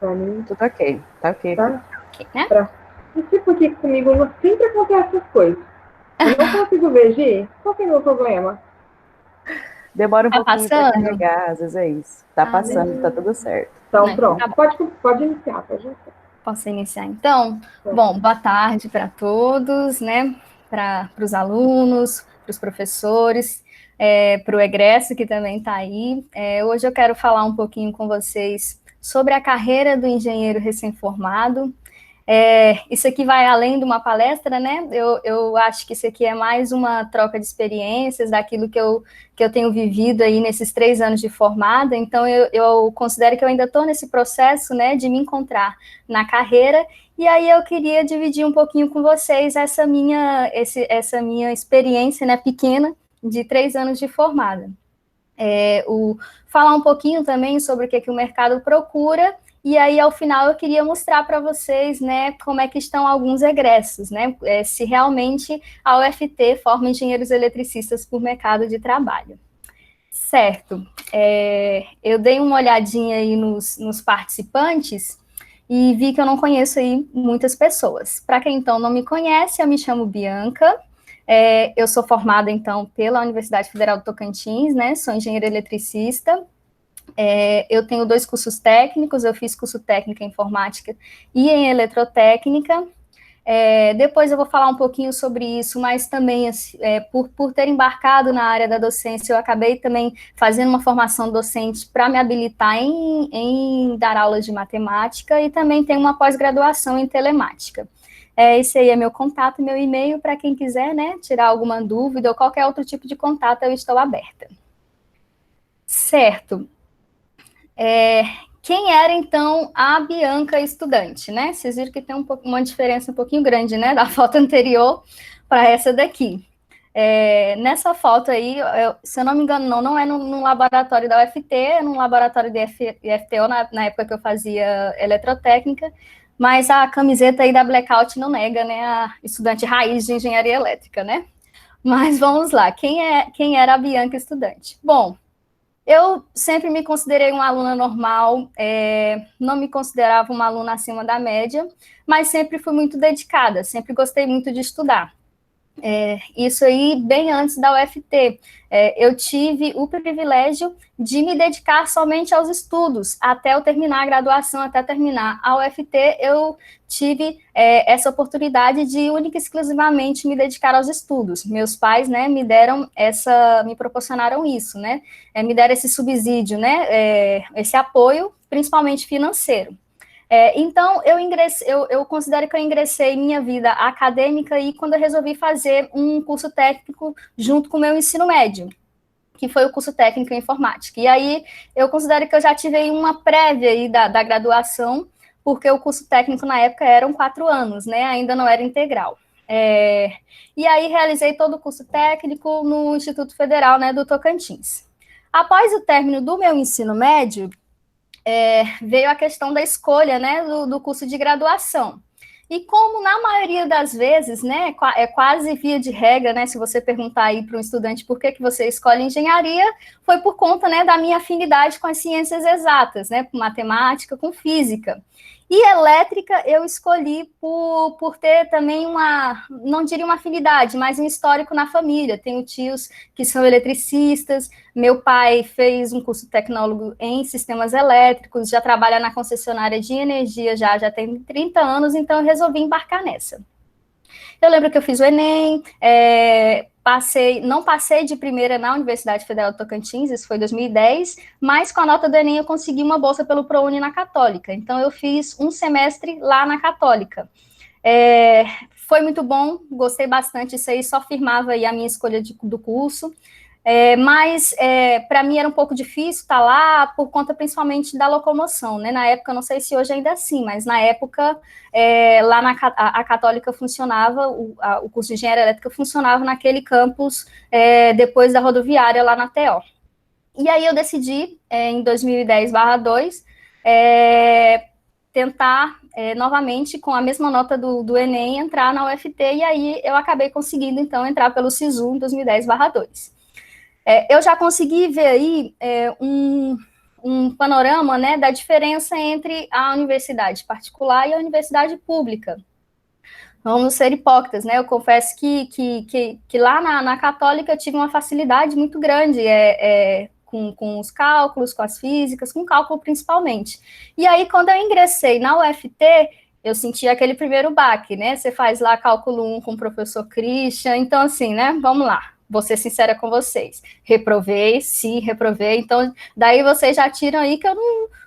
Pra mim, Tudo ok. Tá ok. tá? Ok, né? Não sei porque comigo sempre acontece essas coisas. Eu não consigo ver, Gi. Qual que é o meu problema? Demora um Tá pouquinho pra passando? carregar, às vezes é isso. Tá Ah, passando, tá beleza. tudo certo. Então, Né, então tá pronto. bom. Pode iniciar, pode iniciar. Posso iniciar então? Pronto. Bom, boa tarde para todos, né? Para os alunos, para os professores, para o egresso que também está aí. Hoje eu quero falar um pouquinho com vocês sobre a carreira do engenheiro recém-formado. Isso aqui vai além de uma palestra, né? Eu acho que isso aqui é mais uma troca de experiências daquilo que eu tenho vivido aí nesses 3 anos de formada. Então, eu considero que eu ainda estou nesse processo, né, de me encontrar na carreira. E aí eu queria dividir um pouquinho com vocês essa minha experiência, né, pequena, de 3 anos de formada. Falar um pouquinho também sobre o que o mercado procura, e aí, ao final, eu queria mostrar para vocês, né, como é que estão alguns egressos, né, se realmente a UFT forma engenheiros eletricistas por mercado de trabalho. Certo. Eu dei uma olhadinha aí nos participantes e vi que eu não conheço aí muitas pessoas. Para quem, então, não me conhece, eu me chamo Bianca. Eu sou formada, então, pela Universidade Federal do Tocantins, né? Sou engenheira eletricista. Eu tenho 2 cursos técnicos, eu fiz curso técnico em informática e em eletrotécnica. Depois eu vou falar um pouquinho sobre isso, mas também, por ter embarcado na área da docência, eu acabei também fazendo uma formação docente para me habilitar em dar aulas de matemática e também tenho uma pós-graduação em telemática. Esse aí é meu contato, meu e-mail, para quem quiser, né, tirar alguma dúvida ou qualquer outro tipo de contato, eu estou aberta. Certo. Quem era, então, a Bianca estudante, né? Vocês viram que tem uma diferença um pouquinho grande, né, da foto anterior para essa daqui. Nessa foto aí, se eu não me engano, não é no laboratório da UFT, é num laboratório de IFTO, na época que eu fazia eletrotécnica, mas a camiseta aí da Blackout não nega, né, a estudante raiz de engenharia elétrica, né? Mas vamos lá, quem era a Bianca estudante? Bom, eu sempre me considerei uma aluna normal, não me considerava uma aluna acima da média, mas sempre fui muito dedicada, sempre gostei muito de estudar. Isso aí bem antes da UFT. Eu tive o privilégio de me dedicar somente aos estudos, até eu terminar a graduação, até terminar a UFT, eu tive essa oportunidade de única e exclusivamente me dedicar aos estudos. Meus pais, né, me proporcionaram isso, né, me deram esse subsídio, né, esse apoio, principalmente financeiro. Então, eu considero que eu ingressei em minha vida acadêmica e quando eu resolvi fazer um curso técnico junto com o meu ensino médio, que foi o curso técnico em informática. E aí, eu considero que eu já tive uma prévia aí da graduação, porque o curso técnico na época eram 4 anos, né? Ainda não era integral. E aí, realizei todo o curso técnico no Instituto Federal, né, do Tocantins. Após o término do meu ensino médio, veio a questão da escolha, né, do curso de graduação. E como na maioria das vezes, né, é quase via de regra, né, se você perguntar aí para um estudante por que você escolhe engenharia, foi por conta, né, da minha afinidade com as ciências exatas, né, com matemática, com física. E elétrica eu escolhi por ter também não diria uma afinidade, mas um histórico na família. Tenho tios que são eletricistas, meu pai fez um curso tecnólogo em sistemas elétricos, já trabalha na concessionária de energia já tem 30 anos, então eu resolvi embarcar nessa. Eu lembro que eu fiz o Enem, não passei de primeira na Universidade Federal do Tocantins, isso foi em 2010, mas com a nota do Enem eu consegui uma bolsa pelo ProUni na Católica, então eu fiz um semestre lá na Católica. Foi muito bom, gostei bastante, isso aí só firmava aí a minha escolha do curso, mas para mim era um pouco difícil estar lá, por conta principalmente da locomoção, né? Na época, não sei se hoje ainda é assim, mas na época, lá a Católica funcionava, o curso de Engenharia Elétrica funcionava naquele campus, depois da rodoviária, lá na TO. E aí eu decidi, em 2010/2, tentar novamente, com a mesma nota do Enem, entrar na UFT, e aí eu acabei conseguindo, então, entrar pelo SISU em 2010/2. Eu já consegui ver aí um panorama, né, da diferença entre a universidade particular e a universidade pública. Vamos ser hipócritas, né? Eu confesso que lá na Católica eu tive uma facilidade muito grande com os cálculos, com as físicas, com cálculo principalmente. E aí, quando eu ingressei na UFT, eu senti aquele primeiro baque, né? Você faz lá cálculo 1 com o professor Christian, então assim, né? Vamos lá, vou ser sincera com vocês. Reprovei, sim, reprovei, então daí vocês já tiram aí que eu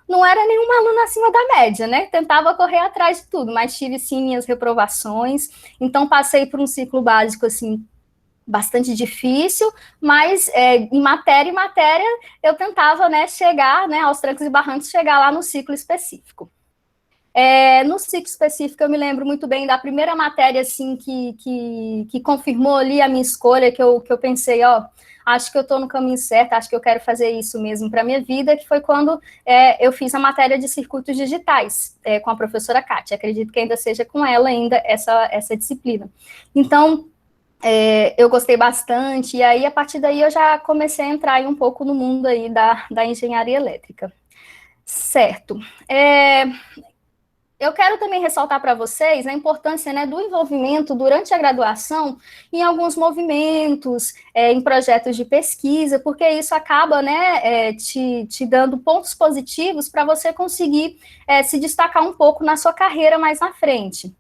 não era nenhuma aluna acima da média, né? Tentava correr atrás de tudo, mas tive sim minhas reprovações, então passei por um ciclo básico, assim, bastante difícil, mas em matéria eu tentava, né, chegar, né, aos trancos e barrancos, chegar lá no ciclo específico. No ciclo específico, eu me lembro muito bem da primeira matéria, assim, que confirmou ali a minha escolha, que eu pensei, ó, acho que eu estou no caminho certo, acho que eu quero fazer isso mesmo para a minha vida, que foi quando eu fiz a matéria de circuitos digitais com a professora Kátia. Acredito que ainda seja com ela ainda essa disciplina. Então, eu gostei bastante, e aí, a partir daí, eu já comecei a entrar aí um pouco no mundo aí da engenharia elétrica. Certo. Eu quero também ressaltar para vocês a importância, né, do envolvimento durante a graduação em alguns movimentos, em projetos de pesquisa, porque isso acaba, né, te dando pontos positivos para você conseguir se destacar um pouco na sua carreira mais na frente.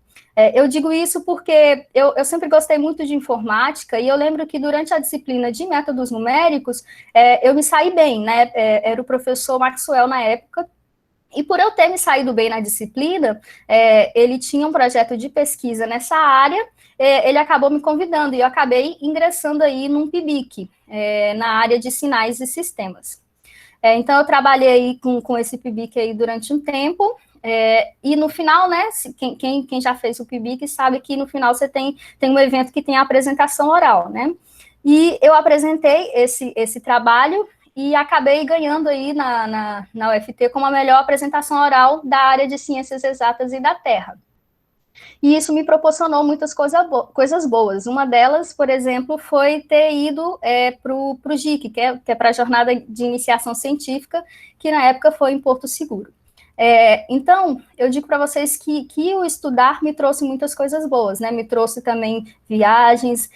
Eu digo isso porque eu sempre gostei muito de informática, e eu lembro que durante a disciplina de métodos numéricos, eu me saí bem, né? Era o professor Maxwell na época, e por eu ter me saído bem na disciplina, ele tinha um projeto de pesquisa nessa área, ele acabou me convidando, e eu acabei ingressando aí num PIBIC, na área de sinais e sistemas. Então, eu trabalhei aí com esse PIBIC aí durante um tempo, e no final, né, quem já fez o PIBIC sabe que no final você tem um evento que tem a apresentação oral, né? E eu apresentei esse trabalho e acabei ganhando aí na UFT como a melhor apresentação oral da área de ciências exatas e da Terra. E isso me proporcionou muitas coisas boas. Uma delas, por exemplo, foi ter ido para o JIC, que é para a Jornada de Iniciação Científica, que na época foi em Porto Seguro. Então, eu digo para vocês que o estudar me trouxe muitas coisas boas, né? Me trouxe também viagens,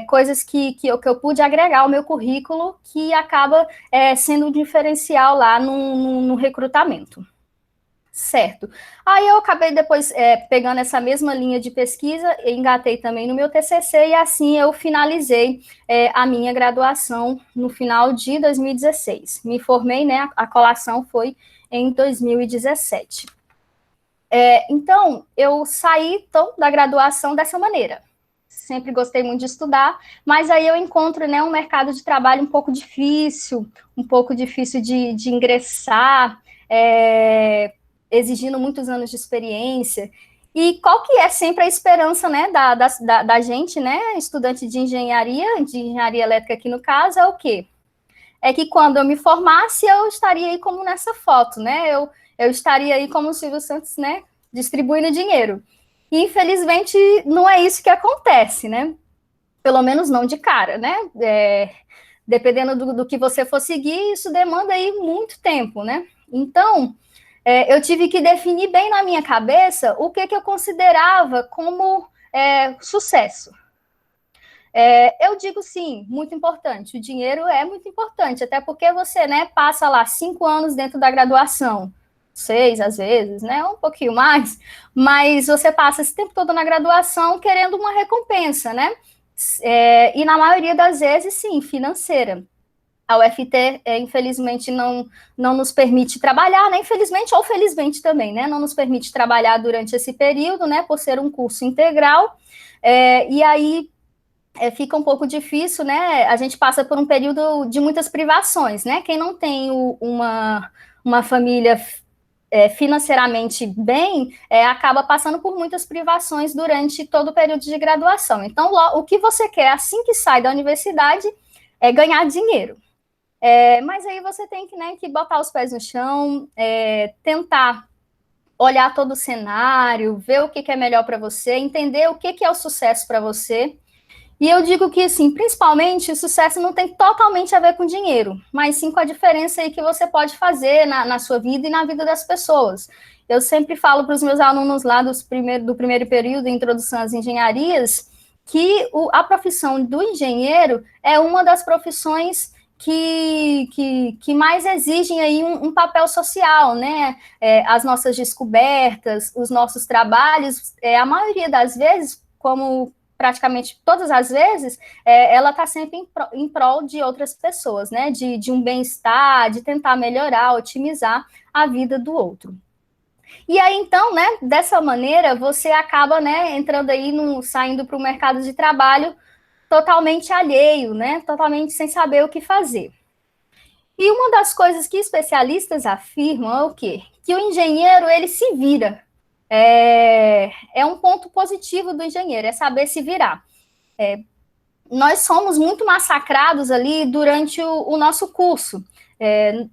coisas que eu pude agregar ao meu currículo, que acaba sendo um diferencial lá no recrutamento. Certo. Aí eu acabei depois pegando essa mesma linha de pesquisa, engatei também no meu TCC, e assim eu finalizei a minha graduação no final de 2016. Me formei, né? A colação foi em 2017. Então, eu saí da graduação dessa maneira. Sempre gostei muito de estudar, mas aí eu encontro, né, um mercado de trabalho um pouco difícil de ingressar, exigindo muitos anos de experiência. E qual que é sempre a esperança, né, da gente, né, estudante de engenharia elétrica aqui no caso, é o quê? É que quando eu me formasse, eu estaria aí como nessa foto, né? Eu estaria aí como o Silvio Santos, né? Distribuindo dinheiro. E, infelizmente, não é isso que acontece, né? Pelo menos não de cara, né? Dependendo do que você for seguir, isso demanda aí muito tempo, né? Então, eu tive que definir bem na minha cabeça o que eu considerava como sucesso. Eu digo sim, muito importante. O dinheiro é muito importante, até porque você, né, passa lá 5 anos dentro da graduação, 6 às vezes, né, um pouquinho mais, mas você passa esse tempo todo na graduação querendo uma recompensa, né? E na maioria das vezes, sim, financeira. A UFT, infelizmente, não nos permite trabalhar, né? Infelizmente ou felizmente também, né? Não nos permite trabalhar durante esse período, né? Por ser um curso integral. E aí fica um pouco difícil, né? A gente passa por um período de muitas privações, né? Quem não tem uma família financeiramente bem, acaba passando por muitas privações durante todo o período de graduação. Então, o que você quer assim que sai da universidade é ganhar dinheiro. Mas aí você tem que botar os pés no chão, tentar olhar todo o cenário, ver o que é melhor para você, entender o que é o sucesso para você. E eu digo que, assim, principalmente, o sucesso não tem totalmente a ver com dinheiro, mas sim com a diferença aí que você pode fazer na sua vida e na vida das pessoas. Eu sempre falo para os meus alunos lá do primeiro período, Introdução às Engenharias, que a profissão do engenheiro é uma das profissões que mais exigem aí um papel social, né? As nossas descobertas, os nossos trabalhos, a maioria das vezes, como praticamente todas as vezes, ela está sempre em prol de outras pessoas, né? De um bem-estar, de tentar melhorar, otimizar a vida do outro. E aí, então, né, dessa maneira, você acaba, né, entrando aí, saindo para o mercado de trabalho totalmente alheio, né, totalmente sem saber o que fazer. E uma das coisas que especialistas afirmam é o quê? Que o engenheiro, ele se vira. É um ponto positivo do engenheiro, é saber se virar. Nós somos muito massacrados ali durante o nosso curso.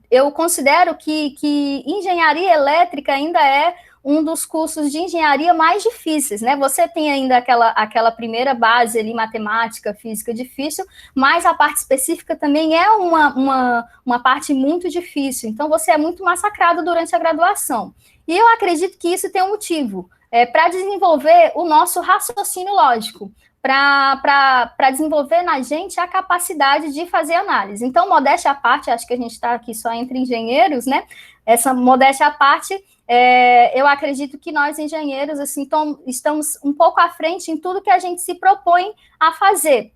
Eu considero que engenharia elétrica ainda é um dos cursos de engenharia mais difíceis, né? Você tem ainda aquela primeira base ali, matemática, física difícil, mas a parte específica também é uma parte muito difícil. Então, você é muito massacrado durante a graduação. E eu acredito que isso tem um motivo, para desenvolver o nosso raciocínio lógico, para desenvolver na gente a capacidade de fazer análise. Então, modéstia à parte, acho que a gente está aqui só entre engenheiros, né? Essa modéstia à parte, eu acredito que nós, engenheiros, assim, estamos um pouco à frente em tudo que a gente se propõe a fazer.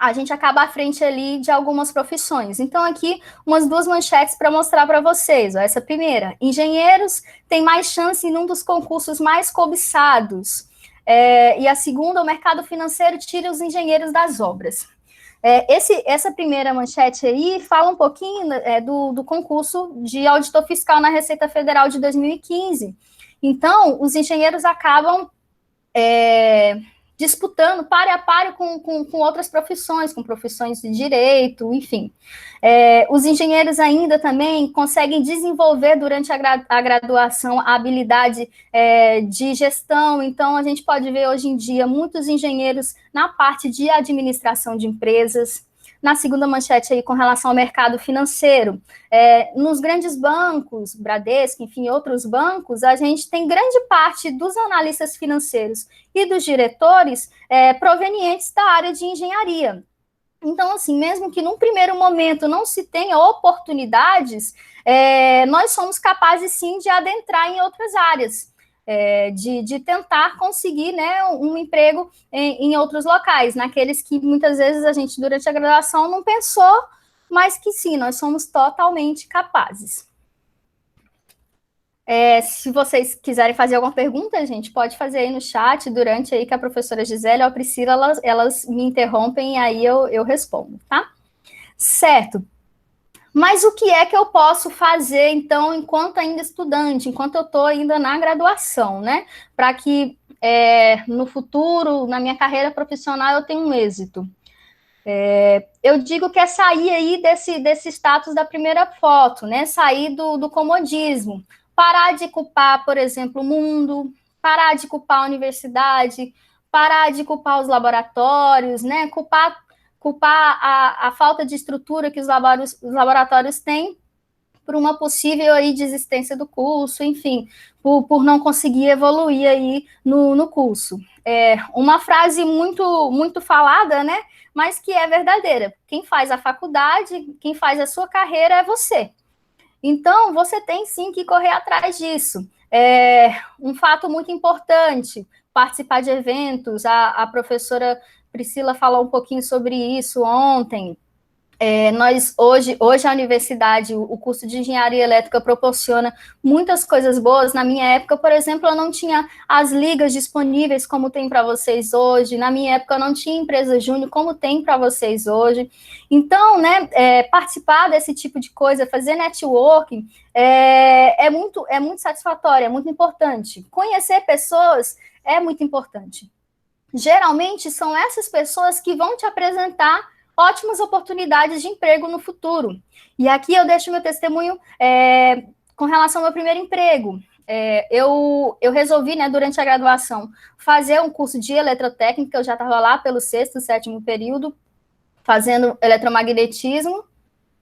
A gente acaba à frente ali de algumas profissões. Então, aqui, umas duas manchetes para mostrar para vocês. Ó, essa primeira, engenheiros têm mais chance em um dos concursos mais cobiçados. E a segunda, o mercado financeiro tira os engenheiros das obras. Essa primeira manchete aí fala um pouquinho do concurso de auditor fiscal na Receita Federal de 2015. Então, os engenheiros acabam disputando páreo a páreo com outras profissões, com profissões de direito, enfim. Os engenheiros ainda também conseguem desenvolver durante a graduação a habilidade de gestão. Então, a gente pode ver hoje em dia muitos engenheiros na parte de administração de empresas. Na segunda manchete aí, com relação ao mercado financeiro, nos grandes bancos, Bradesco, enfim, outros bancos, a gente tem grande parte dos analistas financeiros e dos diretores provenientes da área de engenharia. Então, assim, mesmo que num primeiro momento não se tenha oportunidades, nós somos capazes, sim, de adentrar em outras áreas. De tentar conseguir, né, um emprego em outros locais, naqueles que muitas vezes a gente, durante a graduação, não pensou, mas que sim, nós somos totalmente capazes. Se vocês quiserem fazer alguma pergunta, a gente pode fazer aí no chat, durante aí que a professora Gisele ou a Priscila, elas me interrompem e aí eu respondo, tá? Certo. Mas o que é que eu posso fazer, então, enquanto ainda estudante, enquanto eu estou ainda na graduação, né? Para que no futuro, na minha carreira profissional, eu tenha um êxito. Eu digo que é sair aí desse status da primeira foto, né? Sair do comodismo. Parar de culpar, por exemplo, o mundo, parar de culpar a universidade, parar de culpar os laboratórios, né? Culpar a falta de estrutura que os laboratórios têm por uma possível aí desistência do curso, enfim, por não conseguir evoluir aí no curso. Uma frase muito, muito falada, né? Mas que é verdadeira. Quem faz a faculdade, quem faz a sua carreira é você. Então, você tem sim que correr atrás disso. Um fato muito importante, participar de eventos, a professora Priscila falou um pouquinho sobre isso ontem. Hoje a universidade, o curso de engenharia elétrica proporciona muitas coisas boas. Na minha época, por exemplo, eu não tinha as ligas disponíveis como tem para vocês hoje. Na minha época, eu não tinha empresa júnior como tem para vocês hoje. Então, né, participar desse tipo de coisa, fazer networking, é muito satisfatório, é muito importante. Conhecer pessoas é muito importante. Geralmente, são essas pessoas que vão te apresentar ótimas oportunidades de emprego no futuro. E aqui eu deixo meu testemunho com relação ao meu primeiro emprego. eu resolvi, né, durante a graduação, fazer um curso de eletrotécnica. Eu já estava lá pelo 6º, 7º período, fazendo eletromagnetismo,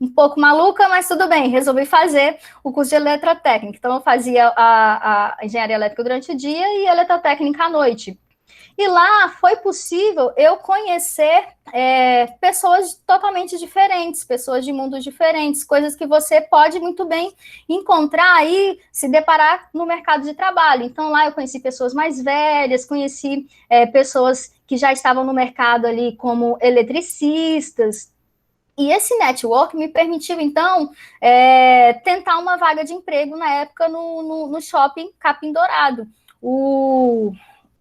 um pouco maluca, mas tudo bem, resolvi fazer o curso de eletrotécnica. Então, eu fazia a engenharia elétrica durante o dia e a eletrotécnica à noite. E lá foi possível eu conhecer pessoas totalmente diferentes, pessoas de mundos diferentes, coisas que você pode muito bem encontrar e se deparar no mercado de trabalho. Então, lá eu conheci pessoas mais velhas, conheci pessoas que já estavam no mercado ali como eletricistas. E esse network me permitiu, então, tentar uma vaga de emprego na época no shopping Capim Dourado.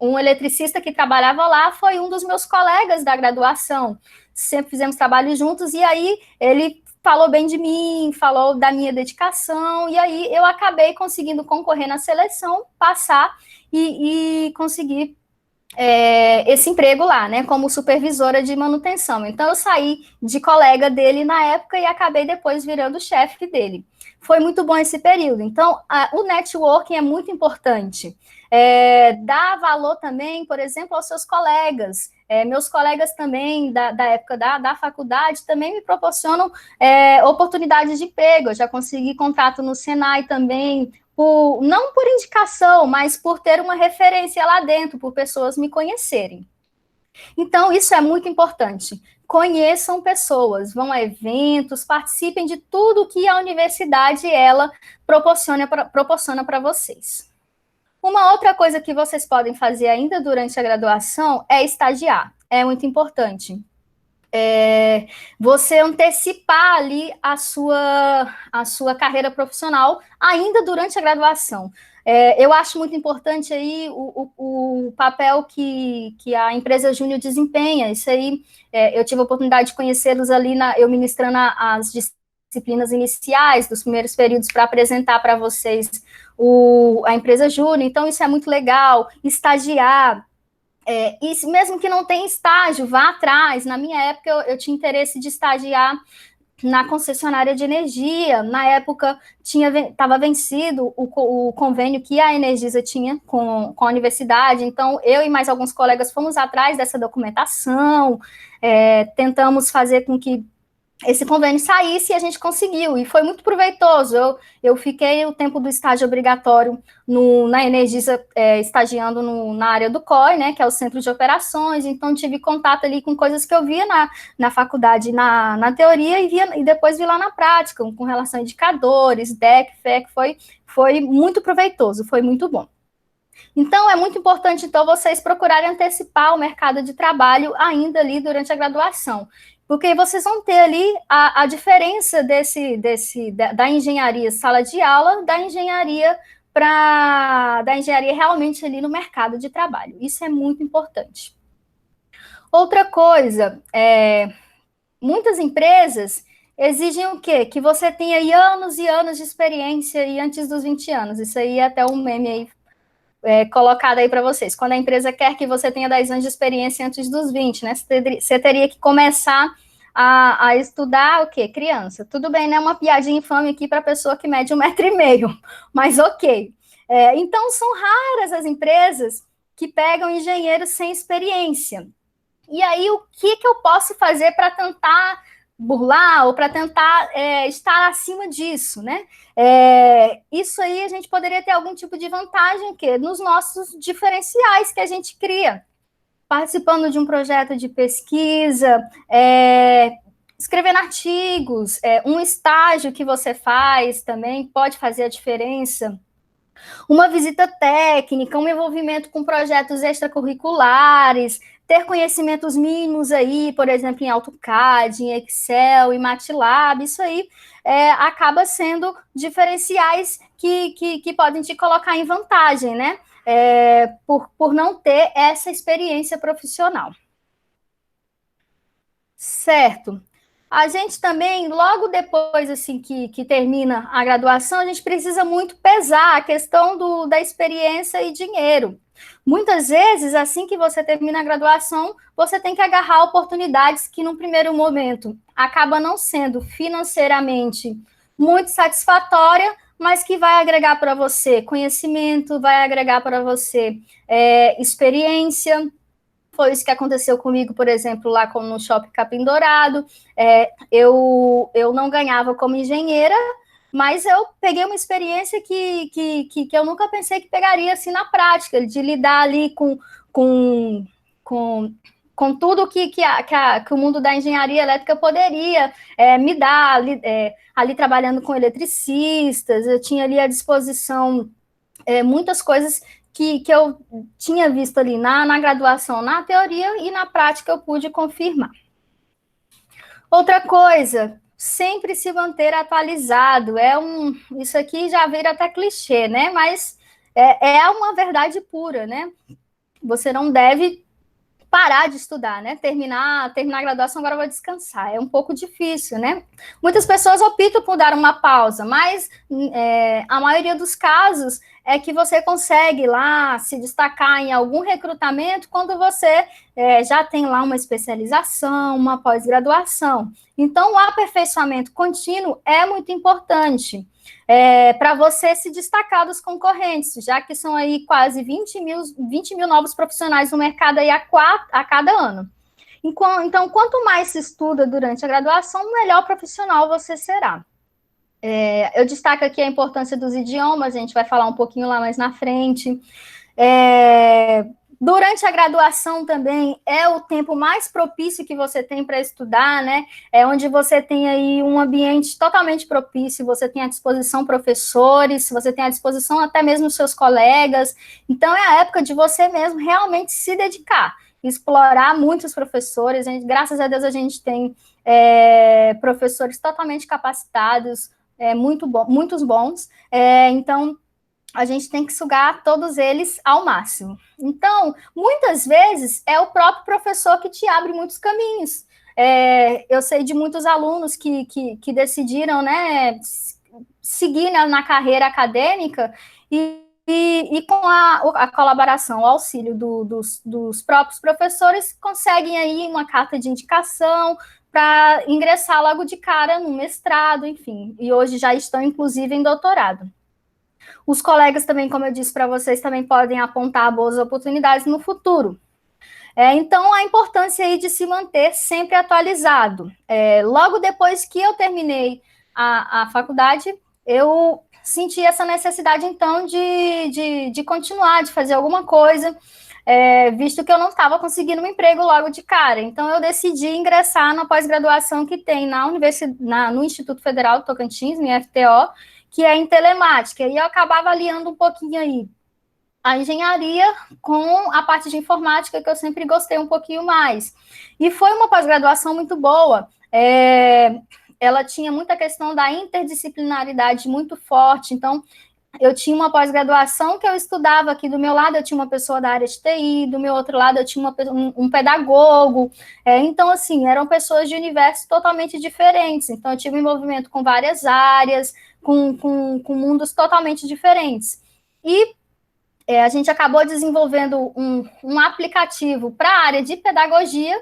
Um eletricista que trabalhava lá foi um dos meus colegas da graduação. Sempre fizemos trabalho juntos, e aí ele falou bem de mim, falou da minha dedicação, e aí eu acabei conseguindo concorrer na seleção, passar e conseguir esse emprego lá, né, como supervisora de manutenção. Então, eu saí de colega dele na época e acabei depois virando chefe dele. Foi muito bom esse período. Então, o networking é muito importante. Dá valor também, por exemplo, aos seus colegas. Meus colegas também, da época da faculdade, também me proporcionam oportunidades de emprego. Eu já consegui contrato no Senai também, não por indicação, mas por ter uma referência lá dentro, por pessoas me conhecerem. Então, isso é muito importante. Conheçam pessoas, vão a eventos, participem de tudo que a universidade ela proporciona para vocês. Uma outra coisa que vocês podem fazer ainda durante a graduação é estagiar. É muito importante. Você antecipar ali a sua carreira profissional ainda durante a graduação. Eu acho muito importante aí o papel que a empresa Júnior desempenha. Isso aí, eu tive a oportunidade de conhecê-los ali, eu ministrando as disciplinas iniciais dos primeiros períodos para apresentar para vocês a empresa Júnior. Então, isso é muito legal. Estagiar. E mesmo que não tenha estágio, vá atrás. Na minha época, eu tinha interesse de estagiar na concessionária de energia. Na época, estava vencido o convênio que a Energisa tinha com a universidade. Então, eu e mais alguns colegas fomos atrás dessa documentação, tentamos fazer com que esse convênio saísse, e a gente conseguiu, e foi muito proveitoso. Eu fiquei o tempo do estágio obrigatório na Energisa, estagiando na área do COI, né, que é o Centro de Operações. Então tive contato ali com coisas que eu via na faculdade, na teoria, e depois vi lá na prática, com relação a indicadores, DEC, FEC. Foi muito proveitoso, foi muito bom. Então, é muito importante, então, vocês procurarem antecipar o mercado de trabalho ainda ali durante a graduação, porque vocês vão ter ali a diferença da engenharia sala de aula, da engenharia realmente ali no mercado de trabalho. Isso é muito importante. Outra coisa, muitas empresas exigem o quê? Que você tenha aí anos e anos de experiência e antes dos 20 anos. Isso aí é até um meme aí colocado aí para vocês. Quando a empresa quer que você tenha 10 anos de experiência antes dos 20, né? Você teria que começar a estudar o quê? Criança. Tudo bem, né? Uma piadinha infame aqui para a pessoa que mede 1,5 m, mas ok. Então, são raras as empresas que pegam engenheiros sem experiência. E aí, o que eu posso fazer para tentar burlar ou para tentar estar acima disso, né? Isso aí a gente poderia ter algum tipo de vantagem nos nossos diferenciais que a gente cria, participando de um projeto de pesquisa, escrevendo artigos, um estágio que você faz também pode fazer a diferença. Uma visita técnica, um envolvimento com projetos extracurriculares, ter conhecimentos mínimos aí, por exemplo, em AutoCAD, em Excel, em MATLAB. Isso aí acaba sendo diferenciais que podem te colocar em vantagem, né? Por não ter essa experiência profissional. Certo. A gente também, logo depois assim que termina a graduação, a gente precisa muito pesar a questão da experiência e dinheiro. Muitas vezes, assim que você termina a graduação, você tem que agarrar oportunidades que, num primeiro momento, acaba não sendo financeiramente muito satisfatória, mas que vai agregar para você conhecimento, vai agregar para você experiência. Foi isso que aconteceu comigo, por exemplo, lá no Shopping Capim Dourado. Eu não ganhava como engenheira, mas eu peguei uma experiência que eu nunca pensei que pegaria assim na prática, de lidar ali com, com tudo que o mundo da engenharia elétrica poderia me dar, ali trabalhando com eletricistas, eu tinha ali à disposição muitas coisas que eu tinha visto ali na graduação, na teoria, e na prática eu pude confirmar. Outra coisa, sempre se manter atualizado. Isso aqui já vira até clichê, né? Mas é uma verdade pura, né? Você não deve parar de estudar, né? Terminar a graduação, agora eu vou descansar. É um pouco difícil, né? Muitas pessoas optam por dar uma pausa, mas a maioria dos casos é que você consegue lá se destacar em algum recrutamento quando você já tem lá uma especialização, uma pós-graduação. Então, o aperfeiçoamento contínuo é muito importante para você se destacar dos concorrentes, já que são aí quase 20 mil novos profissionais no mercado aí a cada ano. Então, quanto mais se estuda durante a graduação, melhor profissional você será. Eu destaco aqui a importância dos idiomas, a gente vai falar um pouquinho lá mais na frente. Durante a graduação também é o tempo mais propício que você tem para estudar, né? É onde você tem aí um ambiente totalmente propício, você tem à disposição professores, você tem à disposição até mesmo os seus colegas. Então, é a época de você mesmo realmente se dedicar, explorar muitos professores. Graças a Deus, a gente tem professores totalmente capacitados, muitos bons. Então, a gente tem que sugar todos eles ao máximo. Então, muitas vezes, é o próprio professor que te abre muitos caminhos. Eu sei de muitos alunos que decidiram, né, seguir na carreira acadêmica e com a colaboração, o auxílio dos próprios professores, conseguem aí uma carta de indicação para ingressar logo de cara no mestrado, enfim. E hoje já estão, inclusive, em doutorado. Os colegas também, como eu disse para vocês, também podem apontar boas oportunidades no futuro. Então, a importância aí de se manter sempre atualizado. Logo depois que eu terminei a faculdade, eu senti essa necessidade, então, de continuar, de fazer alguma coisa, visto que eu não estava conseguindo um emprego logo de cara. Então, eu decidi ingressar na pós-graduação que tem no Instituto Federal do Tocantins, no IFTO, que é em telemática, e eu acabava aliando um pouquinho aí a engenharia com a parte de informática, que eu sempre gostei um pouquinho mais. E foi uma pós-graduação muito boa. Ela tinha muita questão da interdisciplinaridade muito forte, então eu tinha uma pós-graduação que eu estudava aqui do meu lado, eu tinha uma pessoa da área de TI, do meu outro lado eu tinha um pedagogo, então, assim, eram pessoas de universos totalmente diferentes, então eu tive envolvimento com várias áreas, com mundos totalmente diferentes. E a gente acabou desenvolvendo um aplicativo para a área de pedagogia,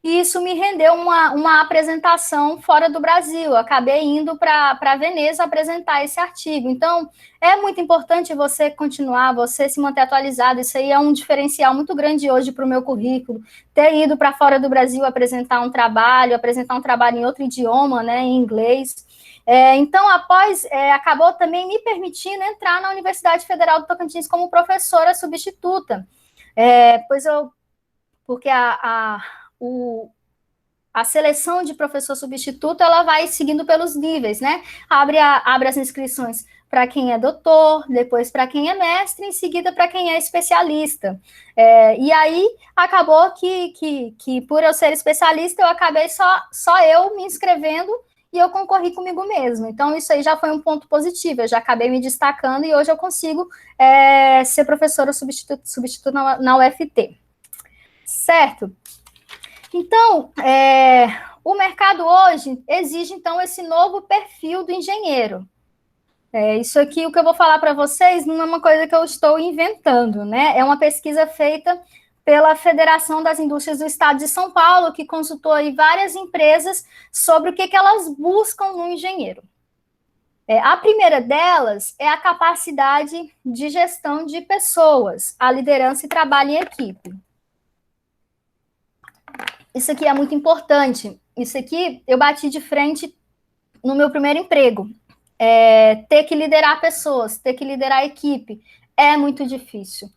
e isso me rendeu uma apresentação fora do Brasil. Eu acabei indo para Veneza apresentar esse artigo. Então, é muito importante você continuar, você se manter atualizado. Isso aí é um diferencial muito grande hoje para o meu currículo. Ter ido para fora do Brasil apresentar um trabalho em outro idioma, né, em inglês. Então, acabou também me permitindo entrar na Universidade Federal do Tocantins como professora substituta. Porque a seleção de professor substituto, ela vai seguindo pelos níveis, né? Abre as inscrições para quem é doutor, depois para quem é mestre, em seguida para quem é especialista. E aí, acabou que por eu ser especialista, eu acabei só eu me inscrevendo e eu concorri comigo mesma. Então, isso aí já foi um ponto positivo, eu já acabei me destacando e hoje eu consigo ser professora substituta na UFT. Certo? Então, o mercado hoje exige, então, esse novo perfil do engenheiro. Isso aqui, o que eu vou falar para vocês, não é uma coisa que eu estou inventando, né? É uma pesquisa feita pela Federação das Indústrias do Estado de São Paulo, que consultou aí várias empresas sobre o que elas buscam no engenheiro. A primeira delas é a capacidade de gestão de pessoas, a liderança e trabalho em equipe. Isso aqui é muito importante. Isso aqui eu bati de frente no meu primeiro emprego. Ter que liderar pessoas, ter que liderar a equipe é muito difícil.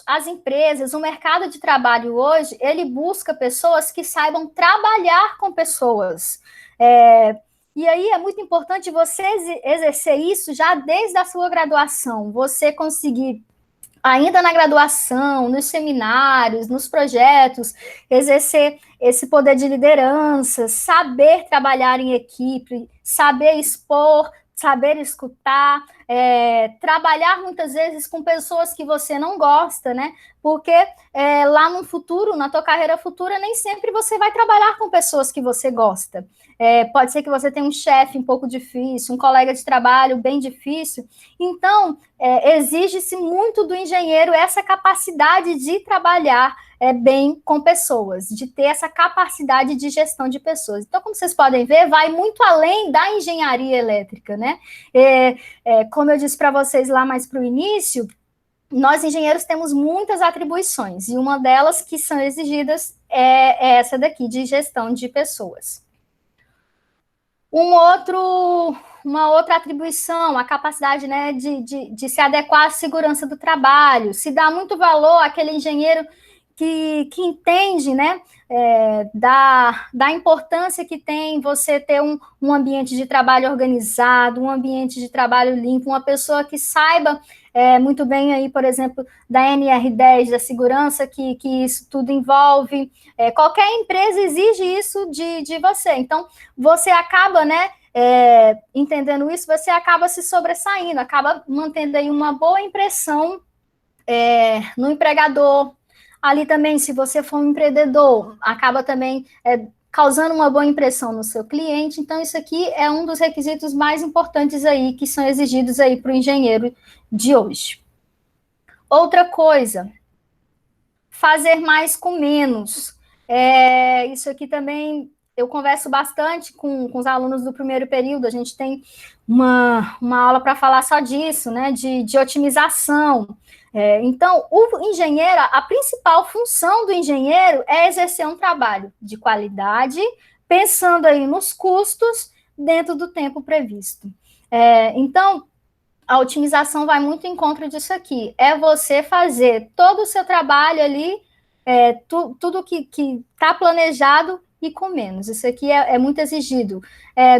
As empresas, o mercado de trabalho hoje, ele busca pessoas que saibam trabalhar com pessoas. E aí é muito importante você exercer isso já desde a sua graduação, você conseguir, ainda na graduação, nos seminários, nos projetos, exercer esse poder de liderança, saber trabalhar em equipe, saber expor, saber escutar, trabalhar muitas vezes com pessoas que você não gosta, né? Porque lá no futuro, na tua carreira futura, nem sempre você vai trabalhar com pessoas que você gosta. Pode ser que você tenha um chefe um pouco difícil, um colega de trabalho bem difícil. Então, exige-se muito do engenheiro essa capacidade de trabalhar bem com pessoas, de ter essa capacidade de gestão de pessoas. Então, como vocês podem ver, vai muito além da engenharia elétrica, né? Como eu disse para vocês lá mais para o início, nós engenheiros temos muitas atribuições, e uma delas que são exigidas é essa daqui, de gestão de pessoas. Uma outra atribuição, a capacidade, né, de se adequar à segurança do trabalho, se dá muito valor àquele engenheiro que entende, né, da importância que tem você ter um ambiente de trabalho organizado, um ambiente de trabalho limpo, uma pessoa que saiba muito bem aí, por exemplo, da NR10, da segurança que isso tudo envolve. Qualquer empresa exige isso de você. Então, você acaba, né, entendendo isso, você acaba se sobressaindo, acaba mantendo aí uma boa impressão no empregador. Ali também, se você for um empreendedor, acaba também causando uma boa impressão no seu cliente. Então, isso aqui é um dos requisitos mais importantes aí, que são exigidos aí para o engenheiro de hoje. Outra coisa, fazer mais com menos. Isso aqui também eu converso bastante com os alunos do primeiro período, a gente tem uma aula para falar só disso, né, de otimização. Então, o engenheiro, a principal função do engenheiro é exercer um trabalho de qualidade, pensando aí nos custos dentro do tempo previsto. Então, a otimização vai muito em contra disso aqui, é você fazer todo o seu trabalho ali, tudo que está planejado e com menos. Isso aqui é muito exigido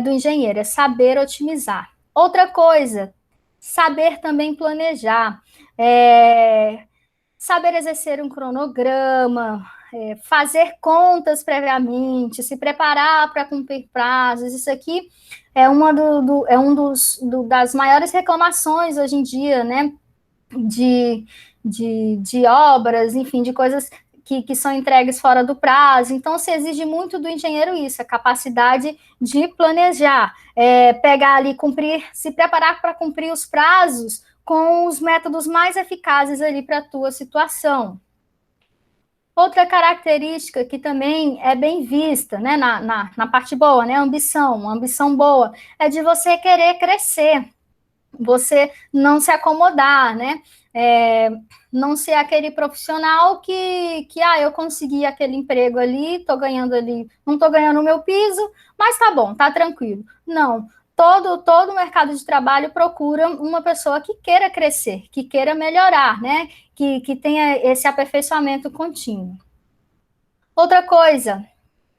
do engenheiro, é saber otimizar. Outra coisa, saber também planejar, saber exercer um cronograma, fazer contas previamente, se preparar para cumprir prazos. Isso aqui é uma das maiores reclamações hoje em dia, né, de obras, enfim, de coisas que são entregues fora do prazo. Então, se exige muito do engenheiro isso, a capacidade de planejar, pegar ali, se preparar para cumprir os prazos com os métodos mais eficazes ali para a tua situação. Outra característica que também é bem vista, né, na parte boa, né, uma ambição boa, é de você querer crescer, você não se acomodar, né, não ser aquele profissional que eu consegui aquele emprego ali, estou ganhando ali, não estou ganhando o meu piso, mas tá bom, tá tranquilo. Não, todo o mercado de trabalho procura uma pessoa que queira crescer, que queira melhorar, né, que tenha esse aperfeiçoamento contínuo. Outra coisa,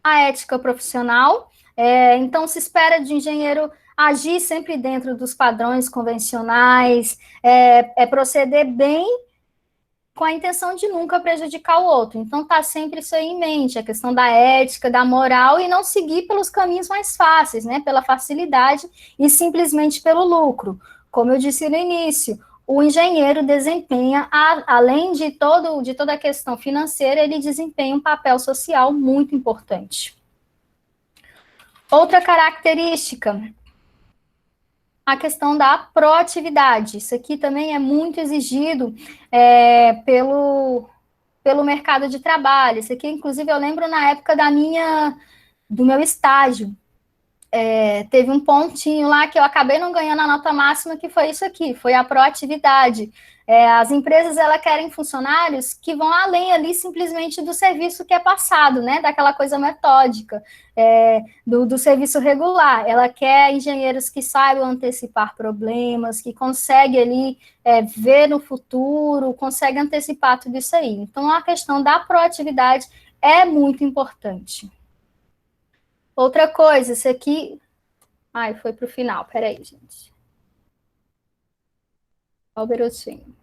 a ética profissional. Então, se espera de engenheiro agir sempre dentro dos padrões convencionais, proceder bem com a intenção de nunca prejudicar o outro. Então, tá sempre isso aí em mente, a questão da ética, da moral, e não seguir pelos caminhos mais fáceis, né, pela facilidade e simplesmente pelo lucro. Como eu disse no início, o engenheiro desempenha, além de toda a questão financeira, ele desempenha um papel social muito importante. Outra característica, a questão da proatividade. Isso aqui também é muito exigido pelo mercado de trabalho. Isso aqui, inclusive, eu lembro na época do meu estágio. teve um pontinho lá que eu acabei não ganhando a nota máxima, que foi isso aqui, foi a proatividade. As empresas, elas querem funcionários que vão além ali simplesmente do serviço que é passado, né, daquela coisa metódica, do serviço regular. Ela quer engenheiros que saibam antecipar problemas, que conseguem ali ver no futuro, conseguem antecipar tudo isso aí. Então, a questão da proatividade é muito importante. Outra coisa, isso aqui... Ai, foi para o final, peraí, gente. Só um minutinho.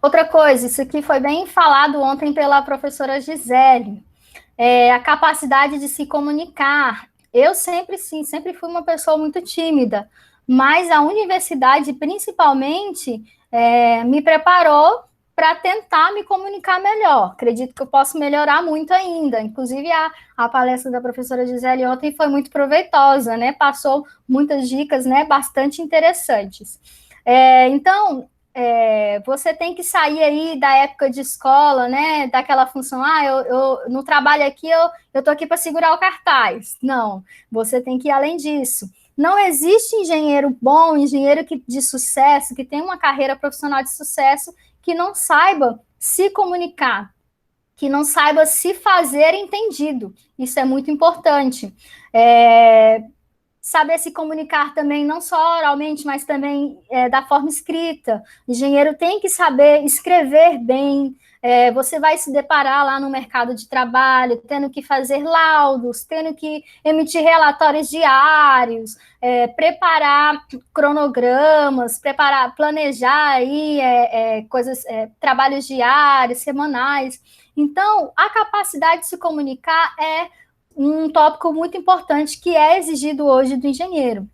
Outra coisa, isso aqui foi bem falado ontem pela professora Gisele, a capacidade de se comunicar. Eu sempre fui uma pessoa muito tímida, mas a universidade, principalmente, me preparou para tentar me comunicar melhor. Acredito que eu posso melhorar muito ainda. Inclusive, a palestra da professora Gisele ontem foi muito proveitosa, né? Passou muitas dicas, né, bastante interessantes. Então, você tem que sair aí da época de escola, né, daquela função, eu no trabalho aqui, eu tô aqui para segurar o cartaz. Não, você tem que ir além disso. Não existe engenheiro bom, engenheiro de sucesso, que tem uma carreira profissional de sucesso, que não saiba se comunicar, que não saiba se fazer entendido. Isso é muito importante. Saber se comunicar também, não só oralmente, mas também da forma escrita. O engenheiro tem que saber escrever bem. Você vai se deparar lá no mercado de trabalho, tendo que fazer laudos, tendo que emitir relatórios diários, preparar cronogramas, planejar aí coisas, trabalhos diários, semanais. Então, a capacidade de se comunicar é um tópico muito importante que é exigido hoje do engenheiro.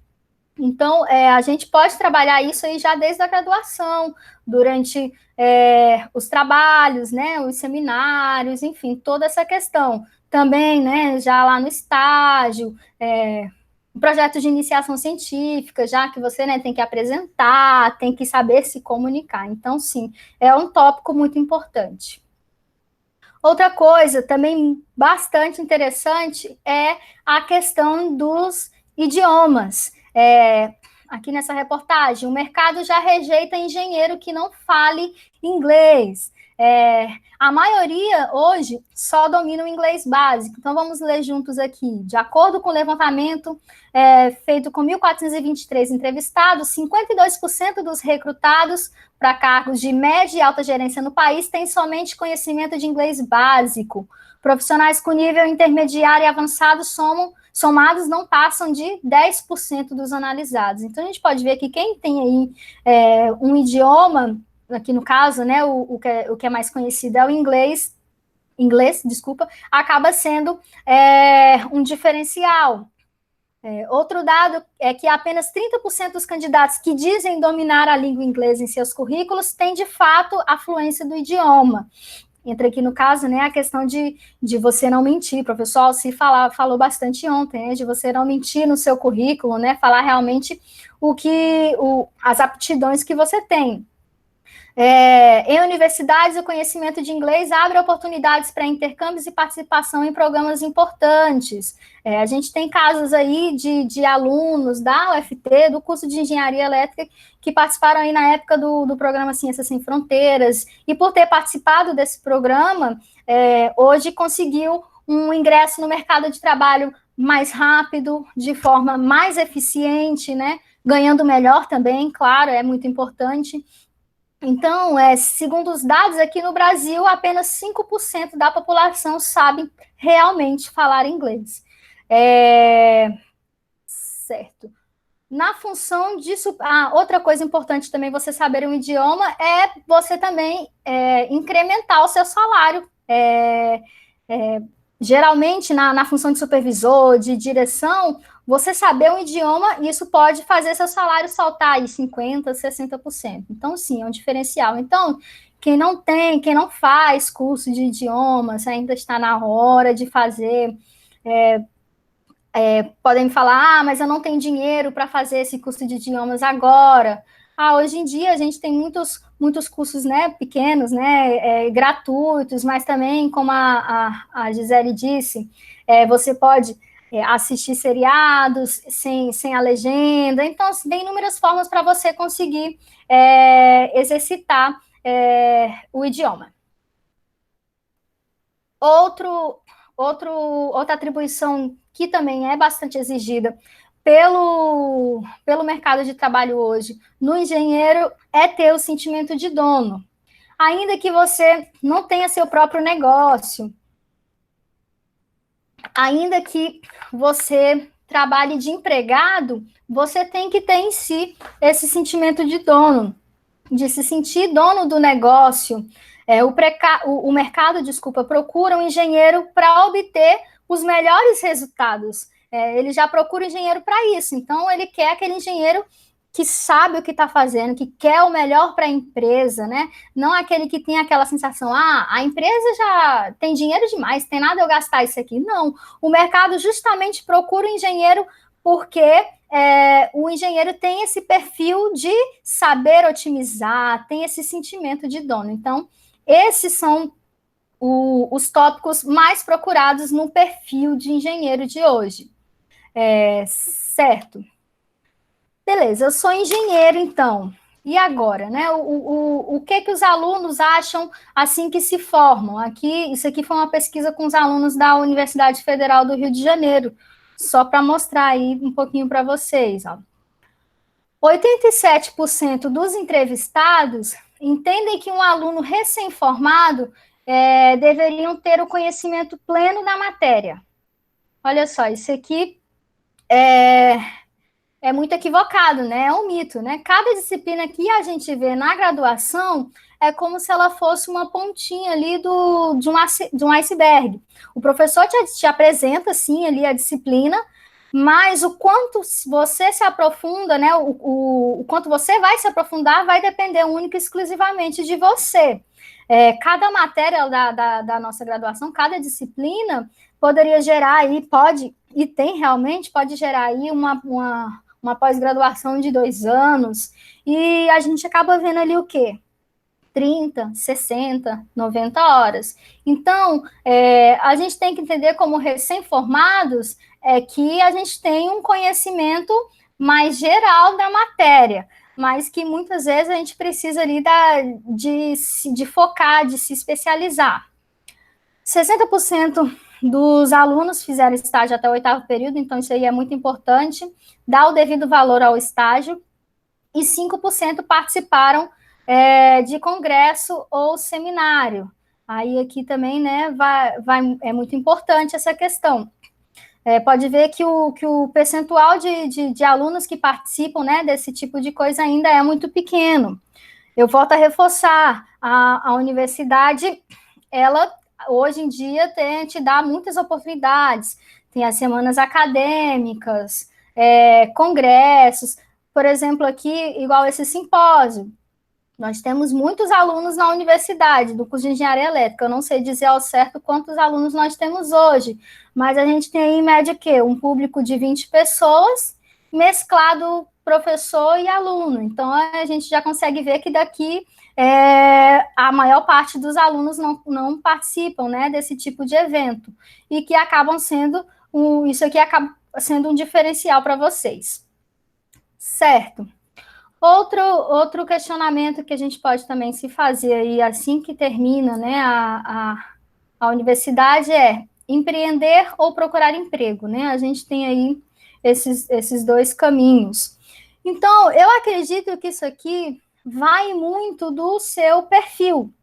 Então, a gente pode trabalhar isso aí já desde a graduação, durante os trabalhos, né, os seminários, enfim, toda essa questão. Também, né, já lá no estágio, projeto de iniciação científica, já que você, né, tem que apresentar, tem que saber se comunicar. Então, sim, é um tópico muito importante. Outra coisa também bastante interessante é a questão dos idiomas. Aqui nessa reportagem, o mercado já rejeita engenheiro que não fale inglês. A maioria, hoje, só domina o inglês básico. Então, vamos ler juntos aqui. De acordo com o levantamento feito com 1.423 entrevistados, 52% dos recrutados para cargos de média e alta gerência no país têm somente conhecimento de inglês básico. Profissionais com nível intermediário e avançado somados não passam de 10% dos analisados. Então, a gente pode ver que quem tem aí um idioma, aqui no caso, né, o que é mais conhecido é o inglês, acaba sendo um diferencial. Outro dado é que apenas 30% dos candidatos que dizem dominar a língua inglesa em seus currículos têm, de fato, a fluência do idioma. Entra aqui no caso, né, a questão de você não mentir. O professor Alci falou bastante ontem, né, de você não mentir no seu currículo, né, falar realmente as aptidões que você tem. Em universidades, o conhecimento de inglês abre oportunidades para intercâmbios e participação em programas importantes. A gente tem casos aí de alunos da UFT, do curso de Engenharia Elétrica, que participaram aí na época do programa Ciências Sem Fronteiras, e por ter participado desse programa, hoje conseguiu um ingresso no mercado de trabalho mais rápido, de forma mais eficiente, né? Ganhando melhor também, claro, é muito importante. Então, segundo os dados aqui no Brasil, apenas 5% da população sabe realmente falar inglês. Certo. Na função disso, outra coisa importante também, você saber um idioma, é você também incrementar o seu salário. Geralmente, na função de supervisor, de direção, você saber um idioma, isso pode fazer seu salário saltar aí 50%, 60%. Então, sim, é um diferencial. Então, quem não faz curso de idiomas, ainda está na hora de fazer. Podem me falar, mas eu não tenho dinheiro para fazer esse curso de idiomas agora. Hoje em dia a gente tem muitos cursos, né, pequenos, né, gratuitos, mas também, como a Gisele disse, você pode assistir seriados sem a legenda. Então, assim, tem inúmeras formas para você conseguir exercitar o idioma. Outra atribuição que também é bastante exigida pelo mercado de trabalho hoje no engenheiro é ter o sentimento de dono. Ainda que você não tenha seu próprio negócio, ainda que você trabalhe de empregado, você tem que ter em si esse sentimento de dono, de se sentir dono do negócio. O mercado, procura um engenheiro para obter os melhores resultados. Ele já procura um engenheiro para isso. Então, ele quer aquele engenheiro que sabe o que está fazendo, que quer o melhor para a empresa, né? Não aquele que tem aquela sensação, a empresa já tem dinheiro demais, tem nada eu gastar isso aqui. Não, o mercado justamente procura um engenheiro porque o engenheiro tem esse perfil de saber otimizar, tem esse sentimento de dono. Então, esses são os tópicos mais procurados no perfil de engenheiro de hoje. Certo. Beleza, eu sou engenheiro, então. E agora, né? O que os alunos acham assim que se formam? Isso aqui foi uma pesquisa com os alunos da Universidade Federal do Rio de Janeiro, só para mostrar aí um pouquinho para vocês. 87% dos entrevistados entendem que um aluno recém-formado deveriam ter o conhecimento pleno da matéria. Olha só, isso aqui é muito equivocado, né? É um mito, né? Cada disciplina que a gente vê na graduação é como se ela fosse uma pontinha ali de um iceberg. O professor te apresenta, sim, ali a disciplina, mas o quanto você se aprofunda, né? O quanto você vai se aprofundar vai depender única e exclusivamente de você. Cada matéria da nossa graduação, cada disciplina poderia gerar aí, pode gerar aí uma pós-graduação de 2 anos, e a gente acaba vendo ali o quê? 30, 60, 90 horas. Então, a gente tem que entender como recém-formados que a gente tem um conhecimento mais geral da matéria, mas que muitas vezes a gente precisa ali de focar, de se especializar. 60% dos alunos fizeram estágio até o 8º período, então isso aí é muito importante, dá o devido valor ao estágio, e 5% participaram de congresso ou seminário. Aí aqui também, né, é muito importante essa questão. Pode ver que o percentual de alunos que participam, né, desse tipo de coisa ainda é muito pequeno. Eu volto a reforçar, a universidade, ela hoje em dia te dá muitas oportunidades, tem as semanas acadêmicas, congressos, por exemplo, aqui, igual esse simpósio, nós temos muitos alunos na universidade, do curso de Engenharia Elétrica, eu não sei dizer ao certo quantos alunos nós temos hoje, mas a gente tem aí, em média, um público de 20 pessoas, mesclado professor e aluno, então a gente já consegue ver que daqui a maior parte dos alunos não participam, né, desse tipo de evento, e que acabam sendo, isso aqui acaba sendo um diferencial para vocês. Certo. Outro questionamento que a gente pode também se fazer aí assim que termina, né, a universidade é empreender ou procurar emprego, né? A gente tem aí esses dois caminhos. Então, eu acredito que isso aqui vai muito do seu perfil.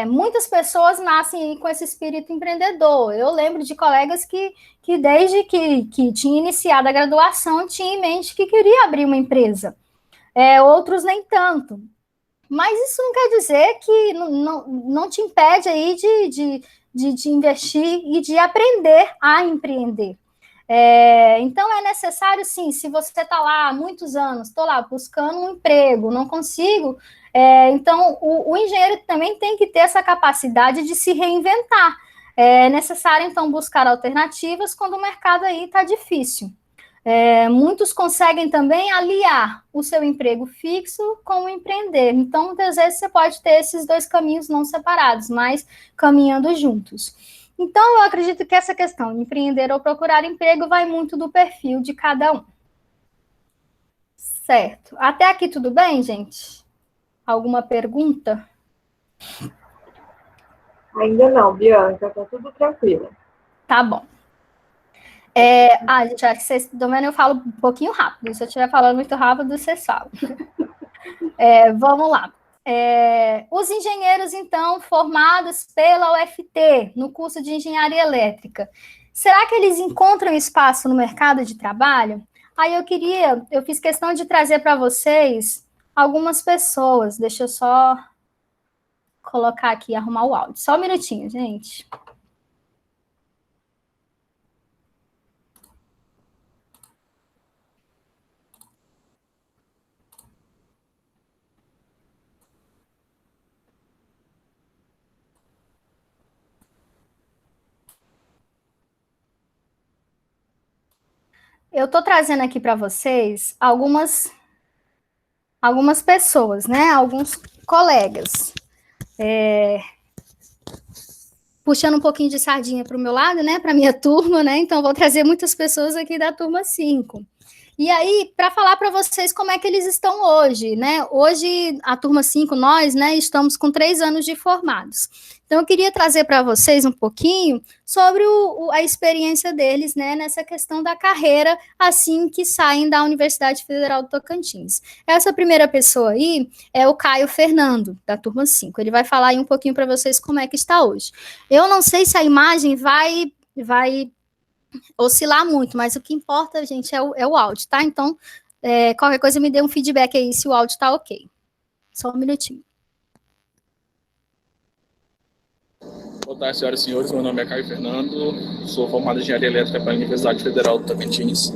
Muitas pessoas nascem aí com esse espírito empreendedor. Eu lembro de colegas que desde que tinha iniciado a graduação, tinha em mente que queria abrir uma empresa. Outros nem tanto. Mas isso não quer dizer que não te impede aí de investir e de aprender a empreender. Então, é necessário, sim, se você está lá há muitos anos, estou lá buscando um emprego, não consigo, então o engenheiro também tem que ter essa capacidade de se reinventar. É necessário, então, buscar alternativas quando o mercado aí está difícil. Muitos conseguem também aliar o seu emprego fixo com o empreender. Então, muitas vezes, você pode ter esses dois caminhos não separados, mas caminhando juntos. Então, eu acredito que essa questão de empreender ou procurar emprego vai muito do perfil de cada um. Certo. Até aqui tudo bem, gente? Alguma pergunta? Ainda não, Bianca, tá tudo tranquilo. Tá bom. Gente, acho que vocês estão vendo, eu falo um pouquinho rápido. Se eu estiver falando muito rápido, vocês falam. Vamos lá. Os engenheiros, então, formados pela UFT, no curso de engenharia elétrica, será que eles encontram espaço no mercado de trabalho? Aí eu fiz questão de trazer para vocês algumas pessoas. Deixa eu só colocar aqui, arrumar o áudio. Só um minutinho, gente. Eu estou trazendo aqui para vocês algumas pessoas, né? Alguns colegas. Puxando um pouquinho de sardinha para o meu lado, né? Para minha turma, né? Então, vou trazer muitas pessoas aqui da turma 5. E aí, para falar para vocês como é que eles estão hoje, né? Hoje, a turma 5, nós, né, estamos com 3 anos de formados. Então, eu queria trazer para vocês um pouquinho sobre a experiência deles, né, nessa questão da carreira, assim que saem da Universidade Federal do Tocantins. Essa primeira pessoa aí é o Caio Fernando, da turma 5. Ele vai falar aí um pouquinho para vocês como é que está hoje. Eu não sei se a imagem vai oscilar muito, mas o que importa, gente, é o áudio, tá? Então, qualquer coisa me dê um feedback aí se o áudio tá ok. Só um minutinho. Boa tarde, senhoras e senhores. Meu nome é Caio Fernando, sou formado em Engenharia Elétrica pela Universidade Federal do Tocantins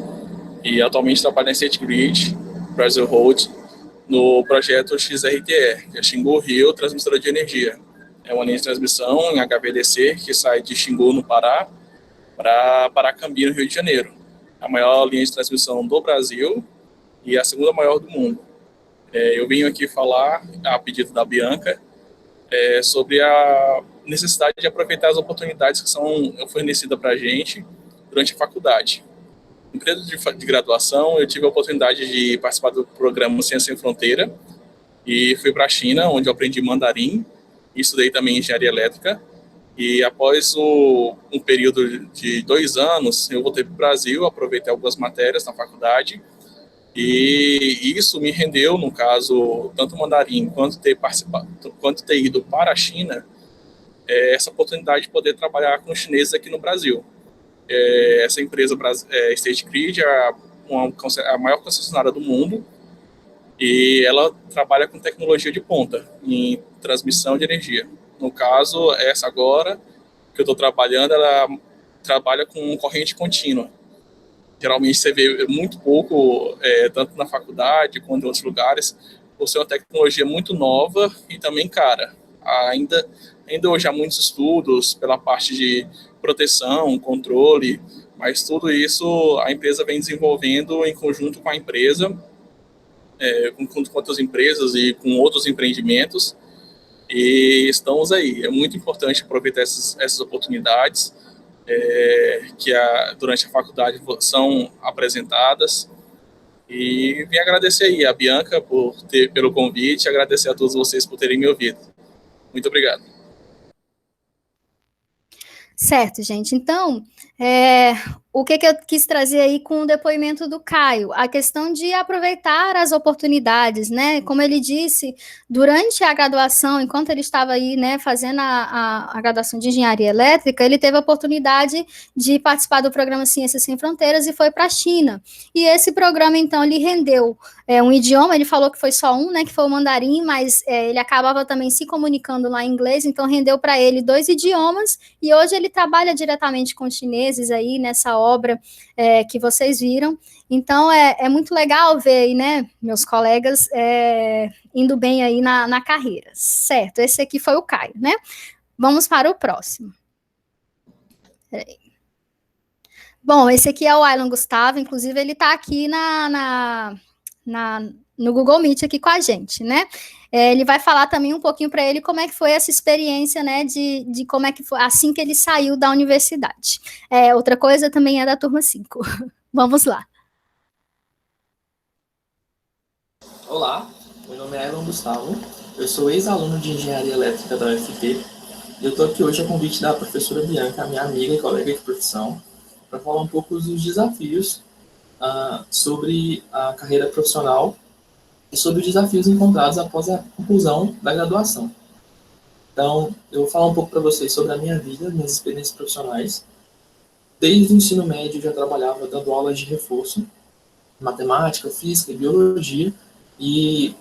e atualmente trabalho na State Grid, Brasil Road, no projeto XRTE, que é Xingu Rio Transmissora de Energia. É uma linha de transmissão em HVDC que sai de Xingu, no Pará, para Paracambi, no Rio de Janeiro. A maior linha de transmissão do Brasil e a segunda maior do mundo. Eu vim aqui falar, a pedido da Bianca, sobre a necessidade de aproveitar as oportunidades que são fornecidas para a gente durante a faculdade. No período de graduação, eu tive a oportunidade de participar do programa Ciência Sem Fronteira e fui para a China, onde eu aprendi mandarim e estudei também engenharia elétrica. E após um período de 2 anos, eu voltei para o Brasil, aproveitei algumas matérias na faculdade e isso me rendeu, no caso, tanto o mandarim quanto ter ido para a China, essa oportunidade de poder trabalhar com chineses aqui no Brasil. Essa empresa, State Grid, é a maior concessionária do mundo e ela trabalha com tecnologia de ponta em transmissão de energia. No caso, essa agora que eu estou trabalhando, ela trabalha com corrente contínua. Geralmente você vê muito pouco, tanto na faculdade quanto em outros lugares, por ser uma tecnologia muito nova e também cara. Ainda hoje há muitos estudos pela parte de proteção, controle, mas tudo isso a empresa vem desenvolvendo em conjunto com a empresa, com outras empresas e com outros empreendimentos, e estamos aí. É muito importante aproveitar essas oportunidades que durante a faculdade são apresentadas. E vim agradecer aí a Bianca pelo convite, agradecer a todos vocês por terem me ouvido. Muito obrigado. Certo, gente. Então, o que eu quis trazer aí com o depoimento do Caio? A questão de aproveitar as oportunidades, né? Como ele disse, durante a graduação, enquanto ele estava aí, né, fazendo a graduação de engenharia elétrica, ele teve a oportunidade de participar do programa Ciências Sem Fronteiras e foi para a China. E esse programa, então, lhe rendeu um idioma, ele falou que foi só um, né, que foi o mandarim, mas ele acabava também se comunicando lá em inglês, então rendeu para ele 2 idiomas, e hoje ele trabalha diretamente com chineses aí nessa obra que vocês viram. Então, é muito legal ver aí, né, meus colegas indo bem aí na carreira. Certo, esse aqui foi o Caio, né? Vamos para o próximo. Peraí. Bom, esse aqui é o Alan Gustavo, inclusive ele está aqui na no Google Meet aqui com a gente, né? Ele vai falar também um pouquinho para ele como é que foi essa experiência, né, de como é que foi assim que ele saiu da universidade. Outra coisa também é da turma 5. Vamos lá. Olá, meu nome é Elon Gustavo, eu sou ex-aluno de Engenharia Elétrica da UFP e eu estou aqui hoje a convite da professora Bianca, minha amiga e colega de profissão, para falar um pouco dos desafios sobre a carreira profissional e sobre os desafios encontrados após a conclusão da graduação. Então, eu vou falar um pouco para vocês sobre a minha vida, minhas experiências profissionais. Desde o ensino médio, eu já trabalhava dando aulas de reforço, matemática, física e biologia, e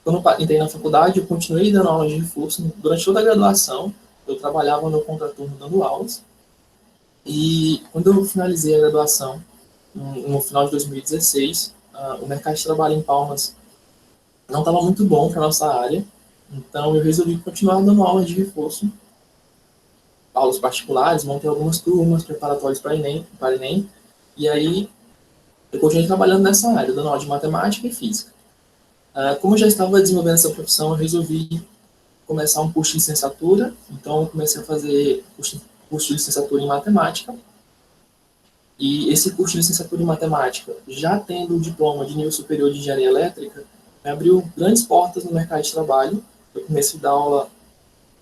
quando eu entrei na faculdade, eu continuei dando aulas de reforço. Durante toda a graduação, eu trabalhava no contraturno dando aulas, e quando eu finalizei a graduação, no final de 2016, o mercado de trabalho em Palmas não estava muito bom para a nossa área, então eu resolvi continuar dando aulas de reforço, aulas particulares, montei algumas turmas preparatórias para Enem, e aí eu continuei trabalhando nessa área, dando aula de matemática e física. Como eu já estava desenvolvendo essa profissão, eu resolvi começar um curso de licenciatura, então eu comecei a fazer curso de licenciatura em matemática, e esse curso de licenciatura em matemática, já tendo o diploma de nível superior de engenharia elétrica, me abriu grandes portas no mercado de trabalho. Eu comecei a dar aula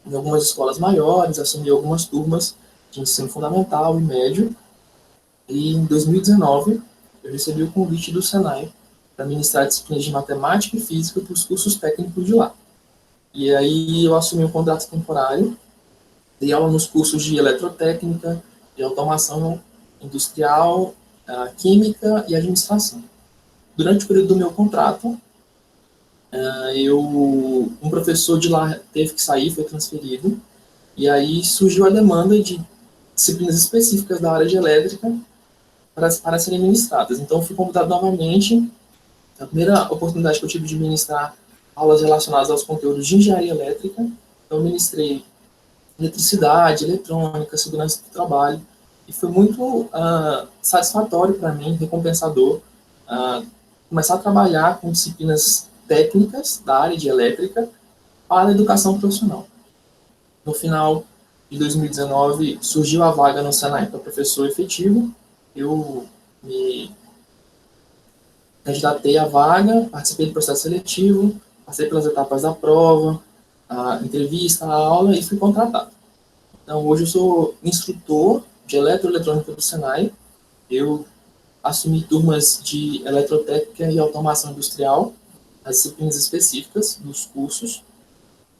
em algumas escolas maiores, assumi algumas turmas de ensino fundamental e médio, e em 2019 eu recebi o convite do Senai para ministrar disciplinas de matemática e física para os cursos técnicos de lá. E aí eu assumi um contrato temporário, dei aula nos cursos de eletrotécnica, de automação industrial, química e administração. Durante o período do meu contrato, um professor de lá teve que sair, foi transferido, e aí surgiu a demanda de disciplinas específicas da área de elétrica para serem ministradas. Então, eu fui convidado novamente. A primeira oportunidade que eu tive de ministrar aulas relacionadas aos conteúdos de engenharia elétrica, então, eu ministrei eletricidade, eletrônica, segurança do trabalho, e foi muito satisfatório para mim, recompensador, começar a trabalhar com disciplinas técnicas da área de elétrica para a educação profissional. No final de 2019, surgiu a vaga no Senai para professor efetivo. Eu me candidatei à vaga, participei do processo seletivo, passei pelas etapas da prova, a entrevista, a aula e fui contratado. Então, hoje eu sou instrutor de eletroeletrônica do Senai. Eu assumi turmas de eletrotécnica e automação industrial, as disciplinas específicas dos cursos,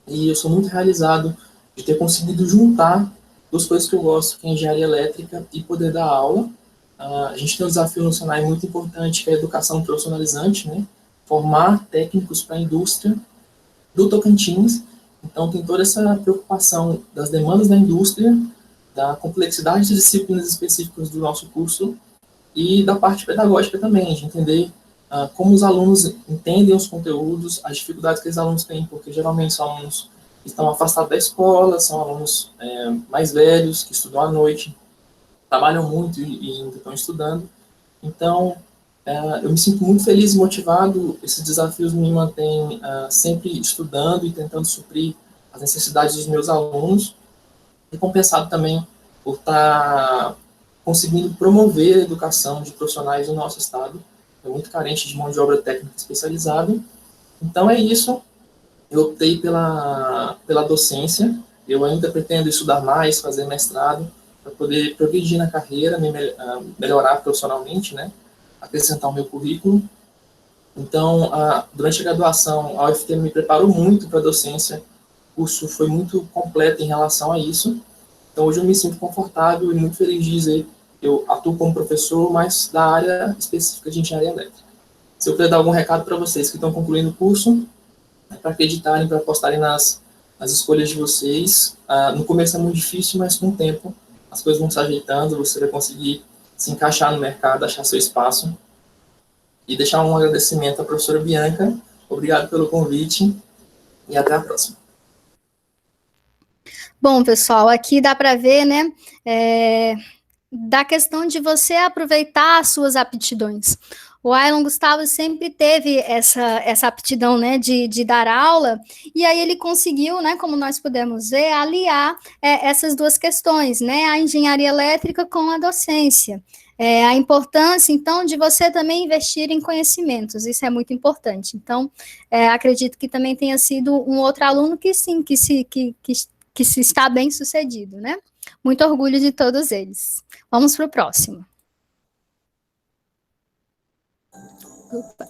e eu sou muito realizado de ter conseguido juntar duas coisas que eu gosto, que é engenharia elétrica e poder dar aula. A gente tem um desafio no Senai muito importante, que é a educação profissionalizante, né? Formar técnicos para a indústria do Tocantins. Então, tem toda essa preocupação das demandas da indústria, da complexidade de disciplinas específicas do nosso curso e da parte pedagógica também, de entender como os alunos entendem os conteúdos, as dificuldades que os alunos têm, porque geralmente são alunos que estão afastados da escola, são alunos mais velhos, que estudam à noite, trabalham muito e ainda estão estudando. Então, eu me sinto muito feliz e motivado. Esses desafios me mantêm sempre estudando e tentando suprir as necessidades dos meus alunos, e compensado também por estar conseguindo promover a educação de profissionais do nosso estado. É muito carente de mão de obra técnica especializada. Então é isso. Eu optei pela docência. Eu ainda pretendo estudar mais, fazer mestrado, para poder progredir na carreira, melhorar profissionalmente, né? Acrescentar o meu currículo. Então, durante a graduação, a UFT me preparou muito para a docência. O curso foi muito completo em relação a isso. Então, hoje eu me sinto confortável e muito feliz de dizer que eu atuo como professor, mas da área específica de engenharia elétrica. Se eu puder dar algum recado para vocês que estão concluindo o curso, para acreditarem, para apostarem nas escolhas de vocês. No começo é muito difícil, mas com o tempo as coisas vão se ajeitando, você vai conseguir se encaixar no mercado, achar seu espaço. E deixar um agradecimento à professora Bianca. Obrigado pelo convite e até a próxima. Bom, pessoal, aqui dá para ver, né, da questão de você aproveitar as suas aptidões. O Ailon Gustavo sempre teve essa aptidão, né, de dar aula, e aí ele conseguiu, né, como nós pudemos ver, aliar essas duas questões, né, a engenharia elétrica com a docência. A importância, então, de você também investir em conhecimentos, isso é muito importante. Então, acredito que também tenha sido um outro aluno que sim, que se está bem sucedido, né? Muito orgulho de todos eles. Vamos para o próximo. Opa,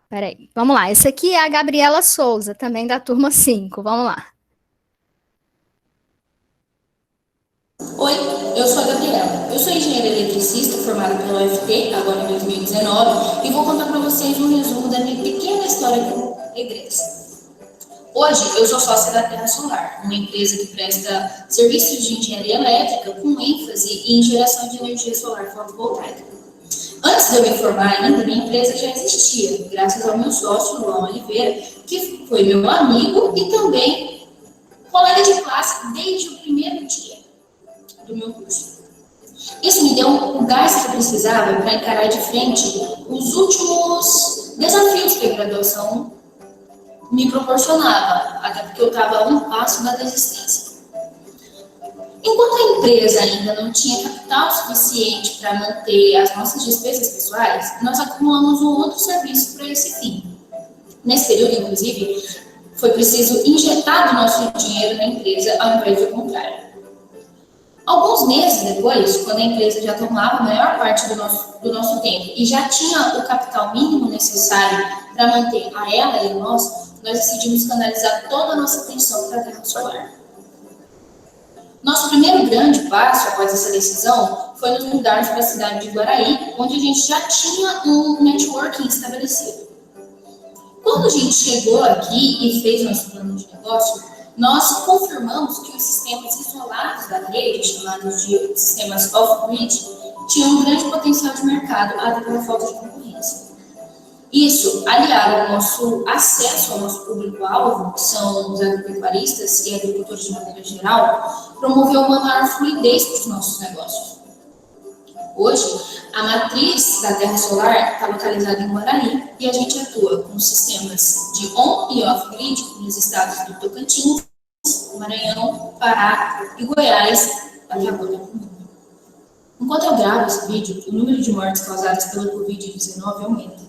peraí, vamos lá. Essa aqui é a Gabriela Souza, também da turma 5. Vamos lá. Oi, eu sou a Gabriela. Eu sou engenheira eletricista formada pela UFT, agora em 2019, e vou contar para vocês um resumo da minha pequena história com regressa. Hoje, eu sou sócia da Terra Solar, uma empresa que presta serviços de engenharia elétrica com ênfase em geração de energia solar fotovoltaica. Antes de eu me formar ainda, minha empresa já existia, graças ao meu sócio, Luan Oliveira, que foi meu amigo e também colega de classe desde o primeiro dia do meu curso. Isso me deu o gás que eu precisava para encarar de frente os últimos desafios que a graduação me proporcionava, até porque eu estava a um passo da desistência. Enquanto a empresa ainda não tinha capital suficiente para manter as nossas despesas pessoais, nós acumulamos um outro serviço para esse fim. Nesse período, inclusive, foi preciso injetar do nosso dinheiro na empresa ao invés do contrário. Alguns meses depois, quando a empresa já tomava a maior parte do nosso tempo e já tinha o capital mínimo necessário para manter a ela e a nós decidimos canalizar toda a nossa atenção para a Terra Solar. Nosso primeiro grande passo após essa decisão foi nos mudarmos para a cidade de Guaraí, onde a gente já tinha um networking estabelecido. Quando a gente chegou aqui e fez nosso plano de negócio, nós confirmamos que os sistemas isolados da rede, chamados de sistemas off-grid, tinham um grande potencial de mercado, até pela falta de concorrência. Isso, aliado ao nosso acesso ao nosso público-alvo, que são os agropecuaristas e agricultores de maneira geral, promoveu uma maior fluidez para os nossos negócios. Hoje, a matriz da Terra Solar está localizada em Guarani e a gente atua com sistemas de on e off-grid nos estados do Tocantins, Maranhão, Pará e Goiás, aqui agora. Enquanto eu gravo esse vídeo, o número de mortes causadas pela Covid-19 aumenta.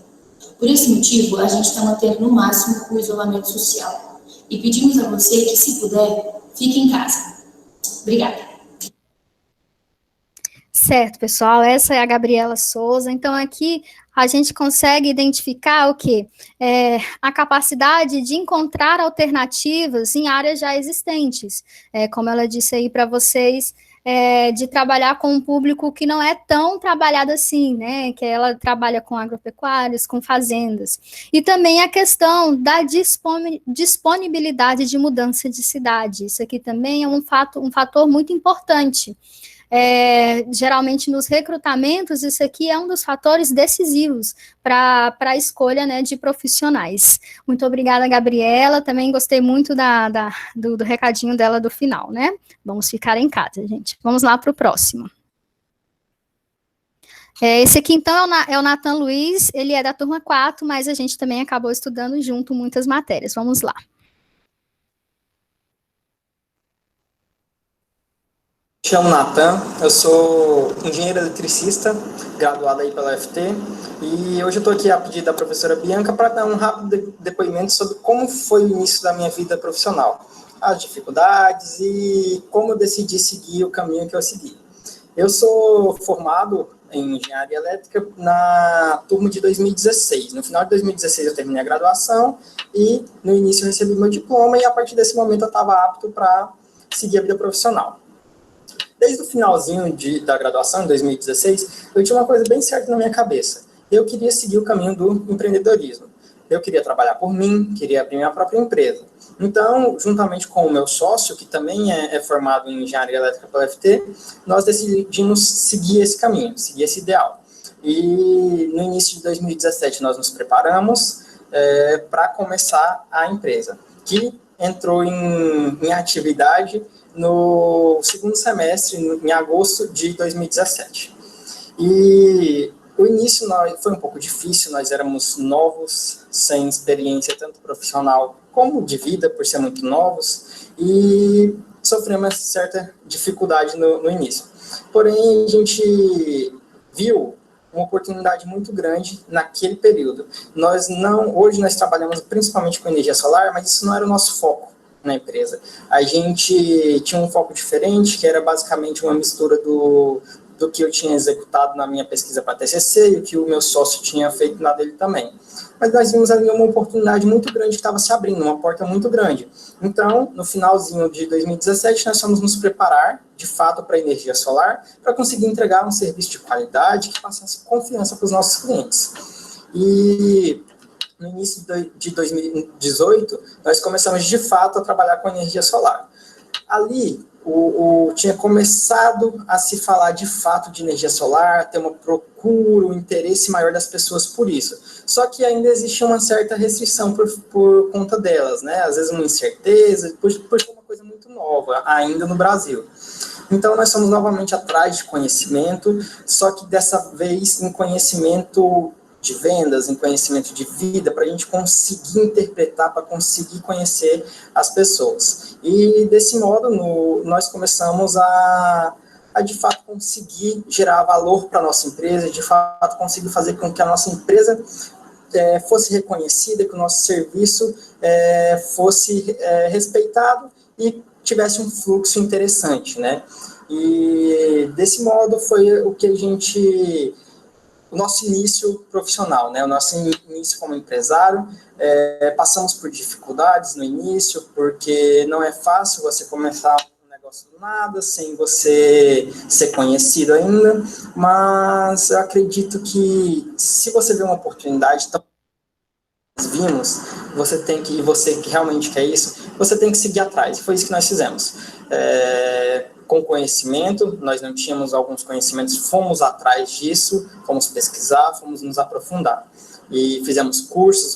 Por esse motivo, a gente está mantendo no máximo o isolamento social. E pedimos a você que, se puder, fique em casa. Obrigada. Certo, pessoal, essa é a Gabriela Souza. Então, aqui a gente consegue identificar o quê? A capacidade de encontrar alternativas em áreas já existentes. Como ela disse aí para vocês, de trabalhar com um público que não é tão trabalhado assim, né? Que ela trabalha com agropecuários, com fazendas. E também a questão da disponibilidade de mudança de cidade. Isso aqui também é um fator muito importante. Geralmente nos recrutamentos, isso aqui é um dos fatores decisivos para a escolha, né, de profissionais. Muito obrigada, Gabriela, também gostei muito do recadinho dela do final, né? Vamos ficar em casa, gente. Vamos lá para o próximo. Esse aqui, então, é o Nathan Luiz, ele é da turma 4, mas a gente também acabou estudando junto muitas matérias. Vamos lá. Me chamo Nathan, eu sou engenheiro eletricista, graduado aí pela UFT, e hoje eu estou aqui a pedido da professora Bianca para dar um rápido depoimento sobre como foi o início da minha vida profissional, as dificuldades e como eu decidi seguir o caminho que eu segui. Eu sou formado em engenharia elétrica na turma de 2016. No final de 2016 eu terminei a graduação e no início eu recebi meu diploma e a partir desse momento eu estava apto para seguir a vida profissional. Desde o finalzinho da graduação, em 2016, eu tinha uma coisa bem certa na minha cabeça. Eu queria seguir o caminho do empreendedorismo. Eu queria trabalhar por mim, queria abrir minha própria empresa. Então, juntamente com o meu sócio, que também é formado em engenharia elétrica pela UFT, nós decidimos seguir esse caminho, seguir esse ideal. E no início de 2017, nós nos preparamos para começar a empresa, que entrou em atividade no segundo semestre, em agosto de 2017. E O início foi um pouco difícil, nós éramos novos, sem experiência tanto profissional como de vida, por ser muito novos, e sofremos uma certa dificuldade no início. Porém, a gente viu uma oportunidade muito grande naquele período. Hoje nós trabalhamos principalmente com energia solar, mas isso não era o nosso foco na empresa. A gente tinha um foco diferente, que era basicamente uma mistura do que eu tinha executado na minha pesquisa para TCC e o que o meu sócio tinha feito na dele também. Mas nós vimos ali uma oportunidade muito grande que estava se abrindo, uma porta muito grande. Então, no finalzinho de 2017, nós fomos nos preparar, de fato, para a energia solar, para conseguir entregar um serviço de qualidade que passasse confiança para os nossos clientes. E no início de 2018, nós começamos, de fato, a trabalhar com energia solar. Ali, tinha começado a se falar de fato de energia solar, ter uma procura, um interesse maior das pessoas por isso. Só que ainda existia uma certa restrição por conta delas, né? Às vezes uma incerteza, por ser uma coisa muito nova ainda no Brasil. Então, nós fomos novamente atrás de conhecimento, só que dessa vez em conhecimento de vendas, em conhecimento de vida, para a gente conseguir interpretar, para conseguir conhecer as pessoas. E desse modo, nós começamos a de fato conseguir gerar valor para a nossa empresa, de fato conseguir fazer com que a nossa empresa fosse reconhecida, que o nosso serviço fosse respeitado e tivesse um fluxo interessante, né? E desse modo foi o que o nosso início profissional, né? O nosso início como empresário. Passamos por dificuldades no início, porque não é fácil você começar um negócio do nada, sem você ser conhecido ainda, mas eu acredito que se você vê uma oportunidade, então, vimos, e você que realmente quer isso, você tem que seguir atrás, e foi isso que nós fizemos. Com conhecimento, nós não tínhamos alguns conhecimentos, fomos atrás disso, fomos pesquisar, fomos nos aprofundar. E fizemos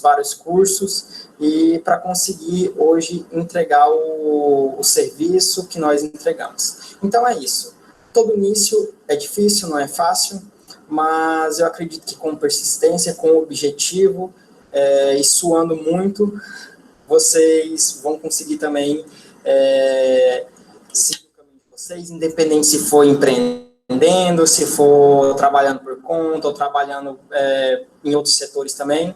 vários cursos, e para conseguir hoje entregar o serviço que nós entregamos. Então é isso. Todo início é difícil, não é fácil, mas eu acredito que com persistência, com objetivo, e suando muito, vocês vão conseguir também seguir o caminho de vocês, independente se for empreendendo, se for trabalhando por conta, ou trabalhando em outros setores também.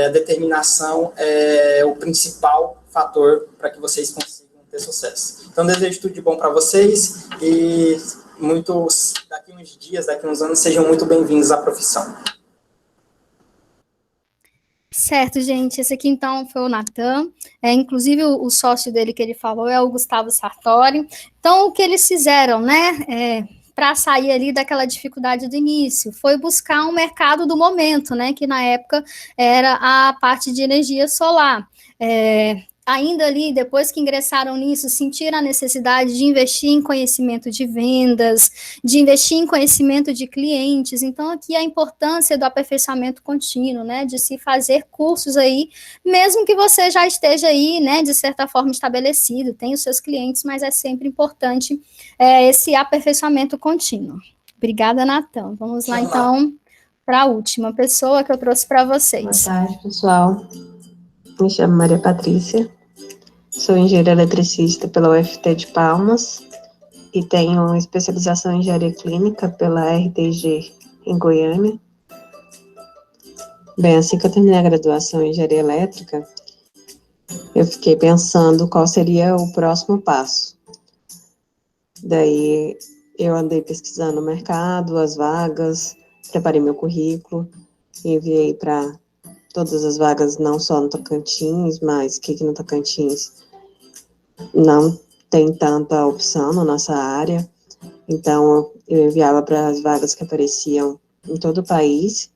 A determinação é o principal fator para que vocês consigam ter sucesso. Então, desejo tudo de bom para vocês e daqui uns dias, daqui uns anos, sejam muito bem-vindos à profissão. Certo, gente. Esse aqui, então, foi o Natan. Inclusive, o sócio dele que ele falou é o Gustavo Sartori. Então, o que eles fizeram, né, para sair ali daquela dificuldade do início, foi buscar um mercado do momento, né, que na época era a parte de energia solar. Ainda ali, depois que ingressaram nisso, sentiram a necessidade de investir em conhecimento de vendas, de investir em conhecimento de clientes. Então, aqui a importância do aperfeiçoamento contínuo, né, de se fazer cursos aí, mesmo que você já esteja aí, né, de certa forma estabelecido, tem os seus clientes, mas é sempre importante esse aperfeiçoamento contínuo. Obrigada, Natan. Vamos lá, então, para a última pessoa que eu trouxe para vocês. Boa tarde, pessoal. Me chamo Maria Patrícia, sou engenheira eletricista pela UFT de Palmas e tenho especialização em engenharia clínica pela RTG em Goiânia. Bem, assim que eu terminei a graduação em engenharia elétrica, eu fiquei pensando qual seria o próximo passo. Daí eu andei pesquisando o mercado, as vagas, preparei meu currículo, enviei para todas as vagas, não só no Tocantins, mas que no Tocantins não tem tanta opção na nossa área. Então, eu enviava para as vagas que apareciam em todo o país,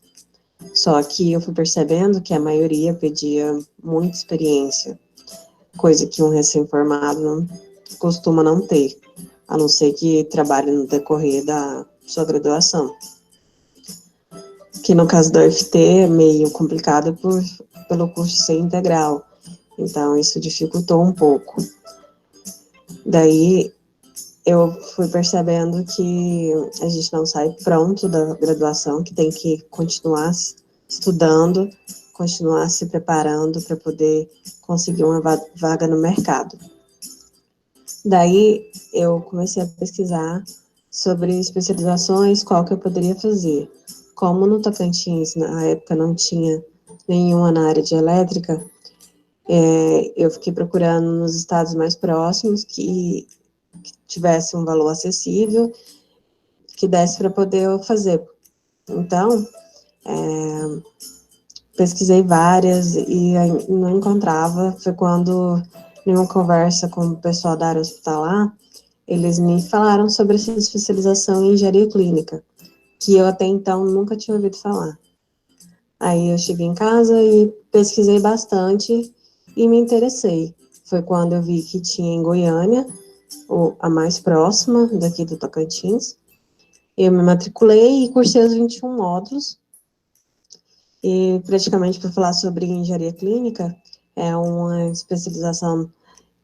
só que eu fui percebendo que a maioria pedia muita experiência, coisa que um recém-formado costuma não ter, a não ser que trabalhe no decorrer da sua graduação. Que no caso da UFT é meio complicado pelo curso ser integral, então isso dificultou um pouco. Daí eu fui percebendo que a gente não sai pronto da graduação, que tem que continuar estudando, continuar se preparando para poder conseguir uma vaga no mercado. Daí, eu comecei a pesquisar sobre especializações, qual que eu poderia fazer. Como no Tocantins, na época, não tinha nenhuma na área de elétrica, eu fiquei procurando nos estados mais próximos que tivesse um valor acessível, que desse para poder eu fazer. Então, pesquisei várias e não encontrava. Foi quando, em uma conversa com o pessoal da área hospitalar, eles me falaram sobre essa especialização em engenharia clínica, que eu até então nunca tinha ouvido falar. Aí eu cheguei em casa e pesquisei bastante e me interessei. Foi quando eu vi que tinha em Goiânia, a mais próxima daqui do Tocantins. Eu me matriculei e cursei os 21 módulos. E praticamente para falar sobre engenharia clínica, é uma especialização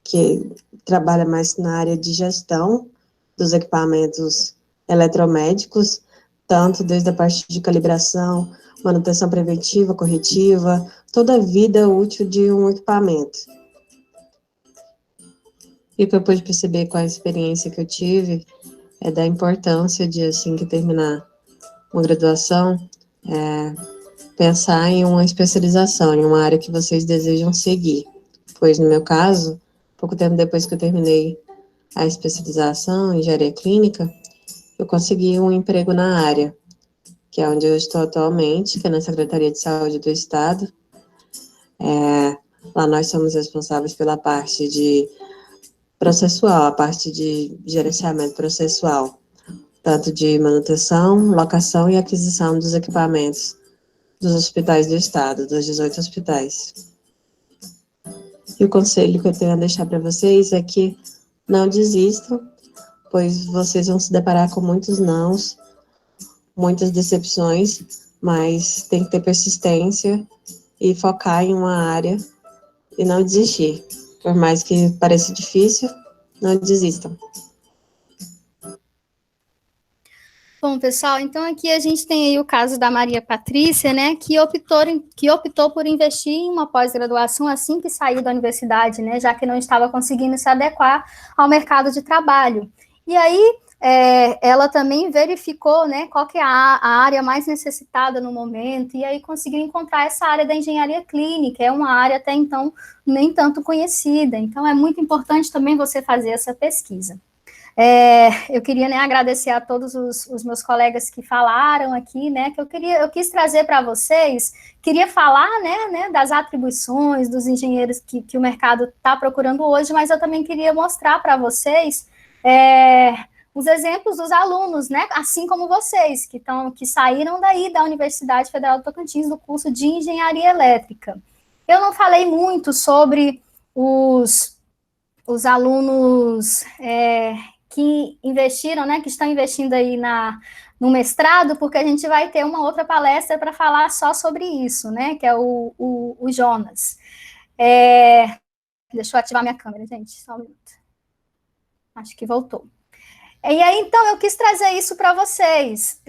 que trabalha mais na área de gestão dos equipamentos eletromédicos, tanto desde a parte de calibração, manutenção preventiva, corretiva, toda a vida útil de um equipamento. E o que eu pude perceber com a experiência que eu tive é da importância de, assim que terminar uma graduação, pensar em uma especialização, em uma área que vocês desejam seguir. Pois, no meu caso, pouco tempo depois que eu terminei a especialização em engenharia clínica, eu consegui um emprego na área, que é onde eu estou atualmente, que é na Secretaria de Saúde do Estado. Lá nós somos responsáveis pela parte de processual, a parte de gerenciamento processual, tanto de manutenção, locação e aquisição dos equipamentos dos hospitais do estado, dos 18 hospitais. E o conselho que eu tenho a deixar para vocês é que não desistam, pois vocês vão se deparar com muitos nãos, muitas decepções, mas tem que ter persistência e focar em uma área e não desistir. Por mais que pareça difícil, não desistam. Bom, pessoal, então aqui a gente tem aí o caso da Maria Patrícia, né, que optou por investir em uma pós-graduação assim que saiu da universidade, né, já que não estava conseguindo se adequar ao mercado de trabalho. E aí, ela também verificou, né, qual que é a área mais necessitada no momento, e aí conseguiu encontrar essa área da engenharia clínica, é uma área até então nem tanto conhecida, então é muito importante também você fazer essa pesquisa. Eu queria, né, agradecer a todos os meus colegas que falaram aqui, né, que eu quis trazer para vocês, queria falar, né, das atribuições dos engenheiros que o mercado está procurando hoje, mas eu também queria mostrar para vocês os exemplos dos alunos, né, assim como vocês, que saíram daí da Universidade Federal do Tocantins, do curso de Engenharia Elétrica. Eu não falei muito sobre os alunos que investiram, né, que estão investindo aí no mestrado, porque a gente vai ter uma outra palestra para falar só sobre isso, né, que é o Jonas. Deixa eu ativar minha câmera, gente, só um minuto. Acho que voltou. E aí, então, eu quis trazer isso para vocês.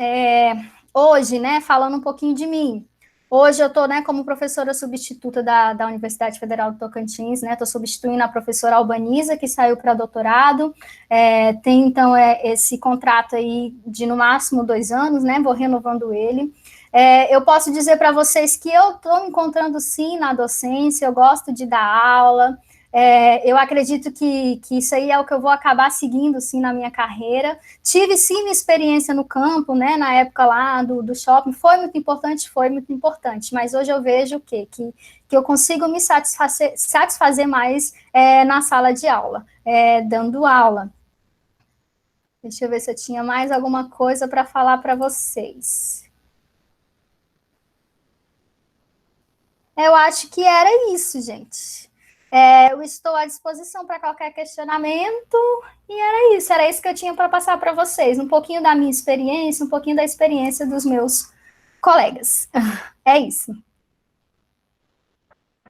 Hoje, né, falando um pouquinho de mim. Hoje eu estou, né, como professora substituta da Universidade Federal do Tocantins, né, estou substituindo a professora Albaniza, que saiu para doutorado, tem, então, esse contrato aí de, no máximo, 2 anos, né, vou renovando ele. Eu posso dizer para vocês que eu estou me encontrando, sim, na docência, eu gosto de dar aula, eu acredito que isso aí é o que eu vou acabar seguindo, sim, na minha carreira. Tive, sim, minha experiência no campo, né, na época lá do shopping, foi muito importante, mas hoje eu vejo o quê? Que eu consigo me satisfazer mais na sala de aula, dando aula. Deixa eu ver se eu tinha mais alguma coisa para falar para vocês. Eu acho que era isso, gente. Eu estou à disposição para qualquer questionamento, e era isso que eu tinha para passar para vocês, um pouquinho da minha experiência, um pouquinho da experiência dos meus colegas. É isso.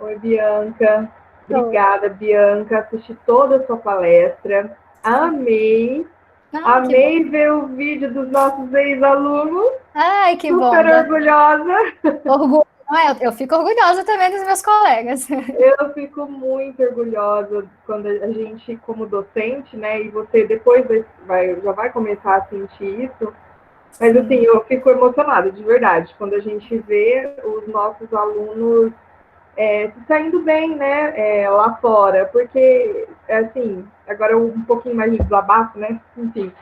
Oi, Bianca. Obrigada, Bianca. Assisti toda a sua palestra. Amei. Ah, que Amei ver o vídeo dos nossos ex-alunos. Ai, que bom. Super orgulhosa. Orgulho. Não é? Eu fico orgulhosa também dos meus colegas. Eu fico muito orgulhosa quando a gente, como docente, né, e você depois já vai começar a sentir isso, mas Sim. assim, eu fico emocionada, de verdade, quando a gente vê os nossos alunos se saindo bem, né, lá fora, porque, assim, agora um pouquinho mais de desabafo, né, enfim,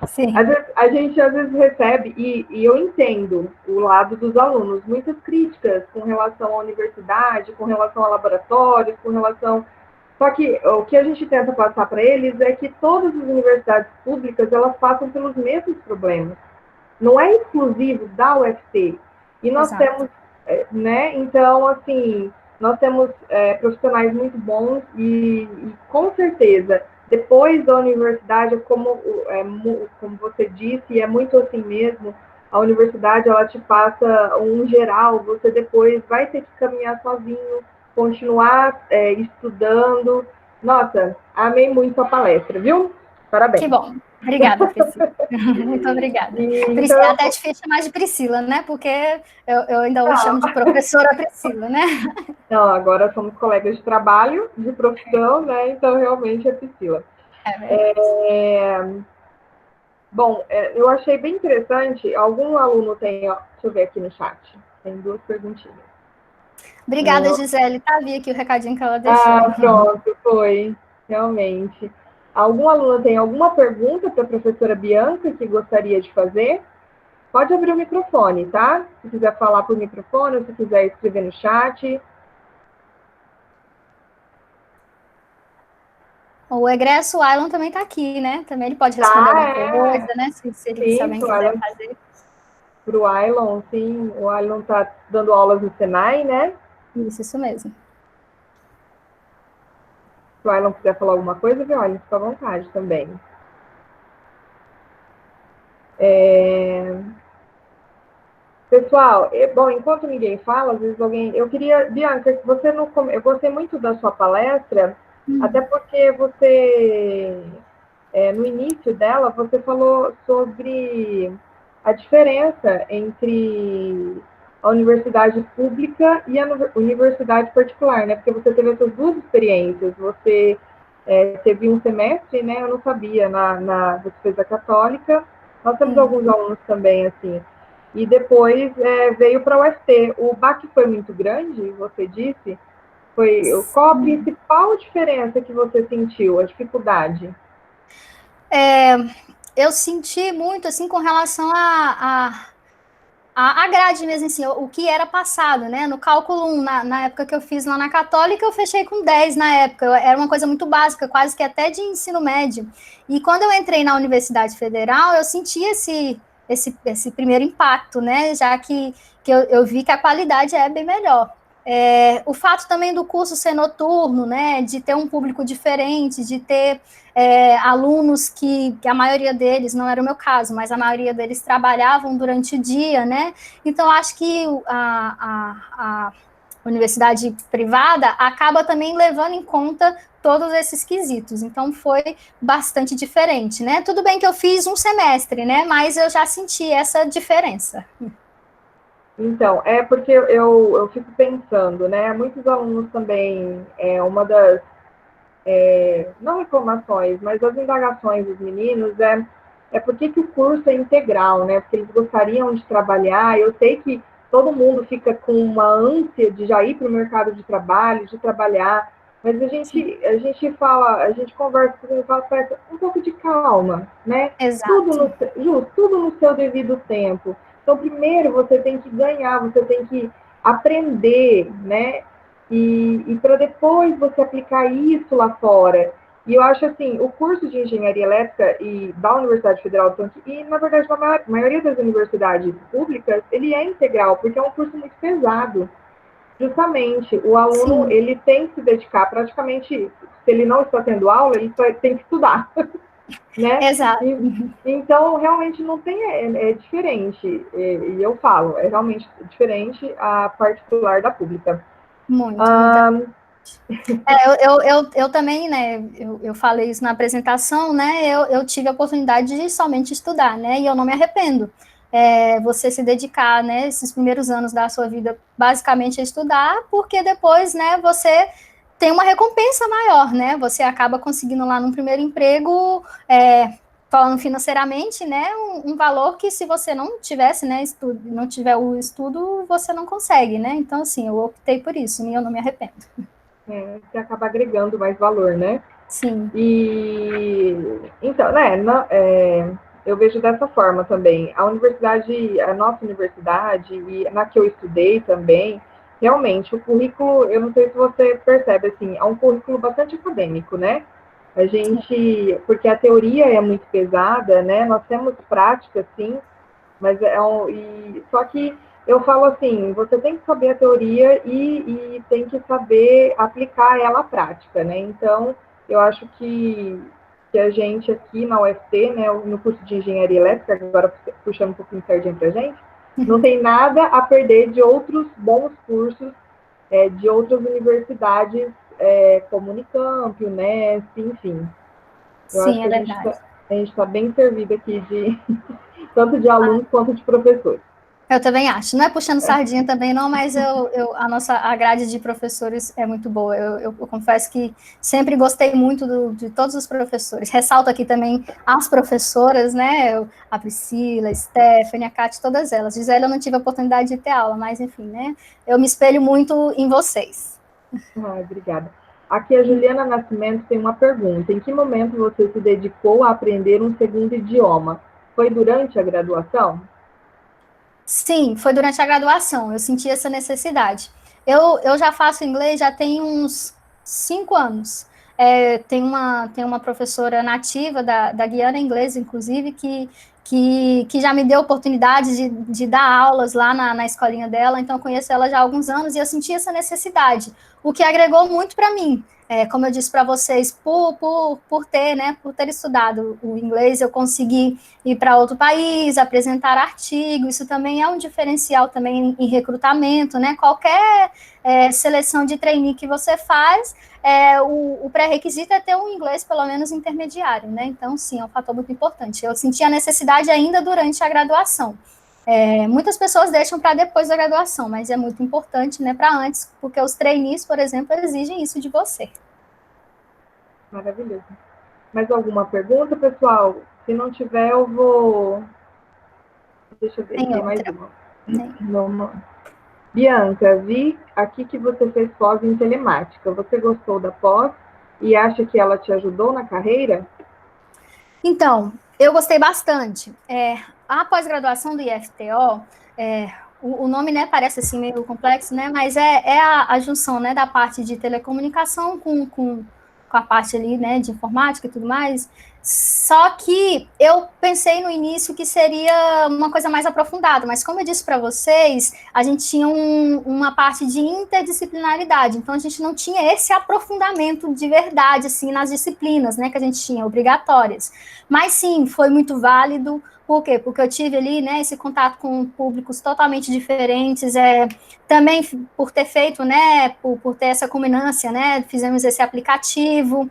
Sim. a gente às vezes recebe, e eu entendo o lado dos alunos, muitas críticas com relação à universidade, com relação a laboratórios, com relação... Só que o que a gente tenta passar para eles é que todas as universidades públicas, elas passam pelos mesmos problemas. Não é exclusivo da UFC. E nós Exato. temos, né, então, assim, nós temos profissionais muito bons e com certeza, depois da universidade, como você disse, é muito assim mesmo, a universidade, ela te passa um geral, você depois vai ter que caminhar sozinho, continuar estudando. Nossa, amei muito a palestra, viu? Parabéns. Que bom. Obrigada, Priscila. Muito obrigada. Priscila, Então, é até difícil chamar de Priscila, né? Porque eu ainda hoje chamo de professora Priscila, né? Não, agora somos colegas de trabalho, de profissão, né? Então, realmente é Priscila. Bom, eu achei bem interessante. Algum aluno tem... Ó, deixa eu ver aqui no chat. Tem 2 perguntinhas. Obrigada, Gisele. Tá, vi aqui o recadinho que ela deixou. Ah, pronto, foi. Realmente. Algum aluno tem alguma pergunta para a professora Bianca que gostaria de fazer? Pode abrir o microfone, tá? Se quiser falar por microfone, ou se quiser escrever no chat. O egresso, o Ailon também está aqui, né? Também ele pode responder alguma coisa, né? Se alguém quiser fazer. Para o Ailon, sim. O Ailon está dando aulas no Senai, né? Isso mesmo. Se o Ailon quiser falar alguma coisa, viu? Olha, fica à vontade também. Pessoal, bom, enquanto ninguém fala, às vezes alguém... Eu queria... Bianca, você não... Eu gostei muito da sua palestra, até porque você... no início dela, você falou sobre a diferença entre a universidade pública e a universidade particular, né? Porque você teve essas 2 experiências. Você teve um semestre, né? Eu não sabia, na defesa católica. Nós temos alguns alunos também, assim. E depois veio para a UFC. O baque foi muito grande, você disse? Qual a principal diferença que você sentiu, a dificuldade? Eu senti muito, assim, com relação a grade mesmo, assim, o que era passado, né? No cálculo 1, na época que eu fiz lá na Católica, eu fechei com 10 na época. Era uma coisa muito básica, quase que até de ensino médio. E quando eu entrei na Universidade Federal, eu senti esse primeiro impacto, né? Já que eu vi que a qualidade é bem melhor. O fato também do curso ser noturno, né, de ter um público diferente, de ter alunos que a maioria deles, não era o meu caso, mas a maioria deles trabalhavam durante o dia, né, então acho que a universidade privada acaba também levando em conta todos esses quesitos, então foi bastante diferente, né, tudo bem que eu fiz um semestre, né, mas eu já senti essa diferença. Então, porque eu fico pensando, né? Muitos alunos também, uma das, não reclamações, mas as indagações dos meninos por que o curso é integral, né? Porque eles gostariam de trabalhar. Eu sei que todo mundo fica com uma ânsia de já ir para o mercado de trabalho, de trabalhar, mas a gente fala, a gente conversa e fala, um pouco de calma, né? Exato. Tudo no seu devido tempo. Então, primeiro, você tem que ganhar, você tem que aprender, né? E para depois você aplicar isso lá fora. E eu acho assim, o curso de engenharia elétrica e da Universidade Federal do Tocantins, e na verdade a maioria das universidades públicas, ele é integral, porque é um curso muito pesado. Justamente, o aluno, ele tem que se dedicar praticamente, se ele não está tendo aula, ele só tem que estudar. Né? Exato. Então, realmente não tem, é diferente, e eu falo, é realmente diferente a particular da pública. Muito. Eu também, né, eu falei isso na apresentação, né, eu tive a oportunidade de somente estudar, né, e eu não me arrependo. Você se dedicar, né, esses primeiros anos da sua vida, basicamente a estudar, porque depois, né, você tem uma recompensa maior, né, você acaba conseguindo lá num primeiro emprego, falando financeiramente, né, um valor que se você não tivesse, né, não tiver o estudo, você não consegue, né, então, assim, eu optei por isso, e eu não me arrependo. Você acaba agregando mais valor, né? Sim. E, então, né, eu vejo dessa forma também. A nossa universidade, e na que eu estudei também, realmente, o currículo, eu não sei se você percebe, assim, é um currículo bastante acadêmico, né? Porque a teoria é muito pesada, né? Nós temos prática, sim, mas só que eu falo assim, você tem que saber a teoria e tem que saber aplicar ela à prática, né? Então, eu acho que a gente aqui na UFT, né, no curso de engenharia elétrica, agora puxando um pouquinho sardinha para a gente, não tem nada a perder de outros bons cursos de outras universidades, como Unicamp, Unesp, enfim. Eu acho Sim, que é verdade. a gente tá bem servido aqui tanto de alunos quanto de professores. Eu também acho. Não é puxando sardinha também, não, mas a grade de professores é muito boa. Eu confesso que sempre gostei muito de todos os professores. Ressalto aqui também as professoras, né? A Priscila, a Stephanie, a Cátia, todas elas. Gisele, eu não tive a oportunidade de ter aula, mas enfim, né? Eu me espelho muito em vocês. Obrigada. Aqui a Juliana Nascimento tem uma pergunta. Em que momento você se dedicou a aprender um segundo idioma? Foi durante a graduação? Sim, foi durante a graduação, eu senti essa necessidade. Eu já faço inglês já tem uns 5 anos. Tem uma professora nativa da Guiana Inglesa, inclusive, que já me deu oportunidade de dar aulas lá na escolinha dela, então eu conheço ela já há alguns anos e eu senti essa necessidade, o que agregou muito para mim. Como eu disse para vocês, por ter estudado o inglês, eu consegui ir para outro país, apresentar artigo, isso também é um diferencial também em recrutamento, né? Qualquer seleção de trainee que você faz, o pré-requisito é ter um inglês pelo menos intermediário, né? Então, sim, é um fator muito importante. Eu senti a necessidade ainda durante a graduação. Muitas pessoas deixam para depois da graduação, mas é muito importante, né, para antes, porque os trainees, por exemplo, exigem isso de você. Maravilhoso. Mais alguma pergunta, pessoal? Se não tiver, eu vou... Deixa eu ver, tem mais uma. Bianca, vi aqui que você fez pós em telemática. Você gostou da pós e acha que ela te ajudou na carreira? Então, eu gostei bastante. A pós-graduação do IFTO, o nome, né, parece assim meio complexo, né, mas é a junção, né, da parte de telecomunicação com a parte ali, né, de informática e tudo mais. Só que eu pensei no início que seria uma coisa mais aprofundada, mas como eu disse para vocês, a gente tinha uma parte de interdisciplinaridade, então a gente não tinha esse aprofundamento de verdade, assim, nas disciplinas, né, que a gente tinha, obrigatórias. Mas sim, foi muito válido. Por quê? Porque eu tive ali, né, esse contato com públicos totalmente diferentes, também por ter feito, né, por ter essa culminância, né, fizemos esse aplicativo,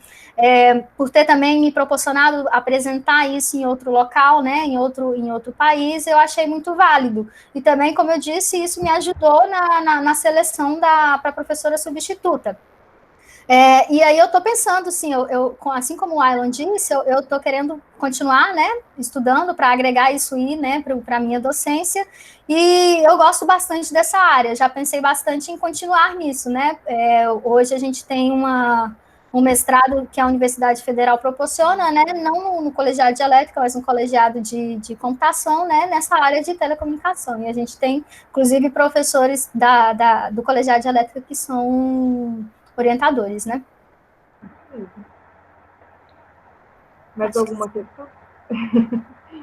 por ter também me proporcionado apresentar isso em outro local, né, em outro país, eu achei muito válido. E também, como eu disse, isso me ajudou na seleção para professora substituta. E aí eu estou pensando, assim, assim como o Alan disse, eu estou querendo continuar, né, estudando para agregar isso aí, né, para a minha docência, e eu gosto bastante dessa área, já pensei bastante em continuar nisso, né, hoje a gente tem um mestrado que a Universidade Federal proporciona, né, não no colegiado de elétrica, mas no colegiado de computação, né, nessa área de telecomunicação, e a gente tem, inclusive, professores do colegiado de elétrica que são orientadores, né? Mais alguma questão?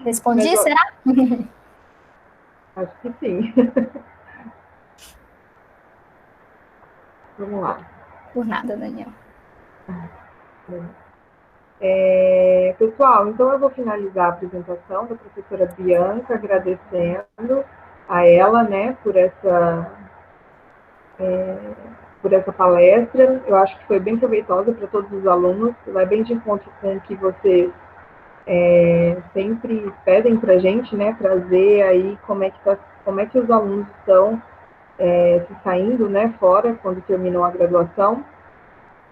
Respondi, será? Acho que sim. Vamos lá. Por nada, Daniel. Pessoal, então eu vou finalizar a apresentação da professora Bianca, agradecendo a ela, né, por por essa palestra. Eu acho que foi bem proveitosa para todos os alunos, vai bem de encontro com o que vocês sempre pedem para a gente, né, trazer aí como é que os alunos estão se saindo, né, fora, quando terminou a graduação.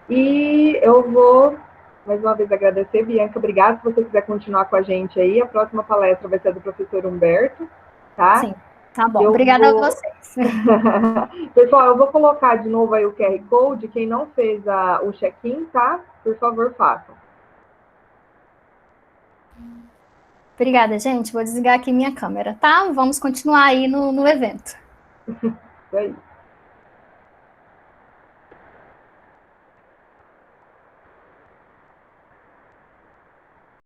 E eu vou, mais uma vez, agradecer, Bianca, obrigada. Se você quiser continuar com a gente aí, a próxima palestra vai ser do professor Humberto, tá? Sim, tá bom. Obrigada a vocês. Pessoal, eu vou colocar de novo aí o QR Code. Quem não fez o check-in, tá? Por favor, façam. Obrigada, gente. Vou desligar aqui minha câmera, tá? Vamos continuar aí no evento. Isso aí.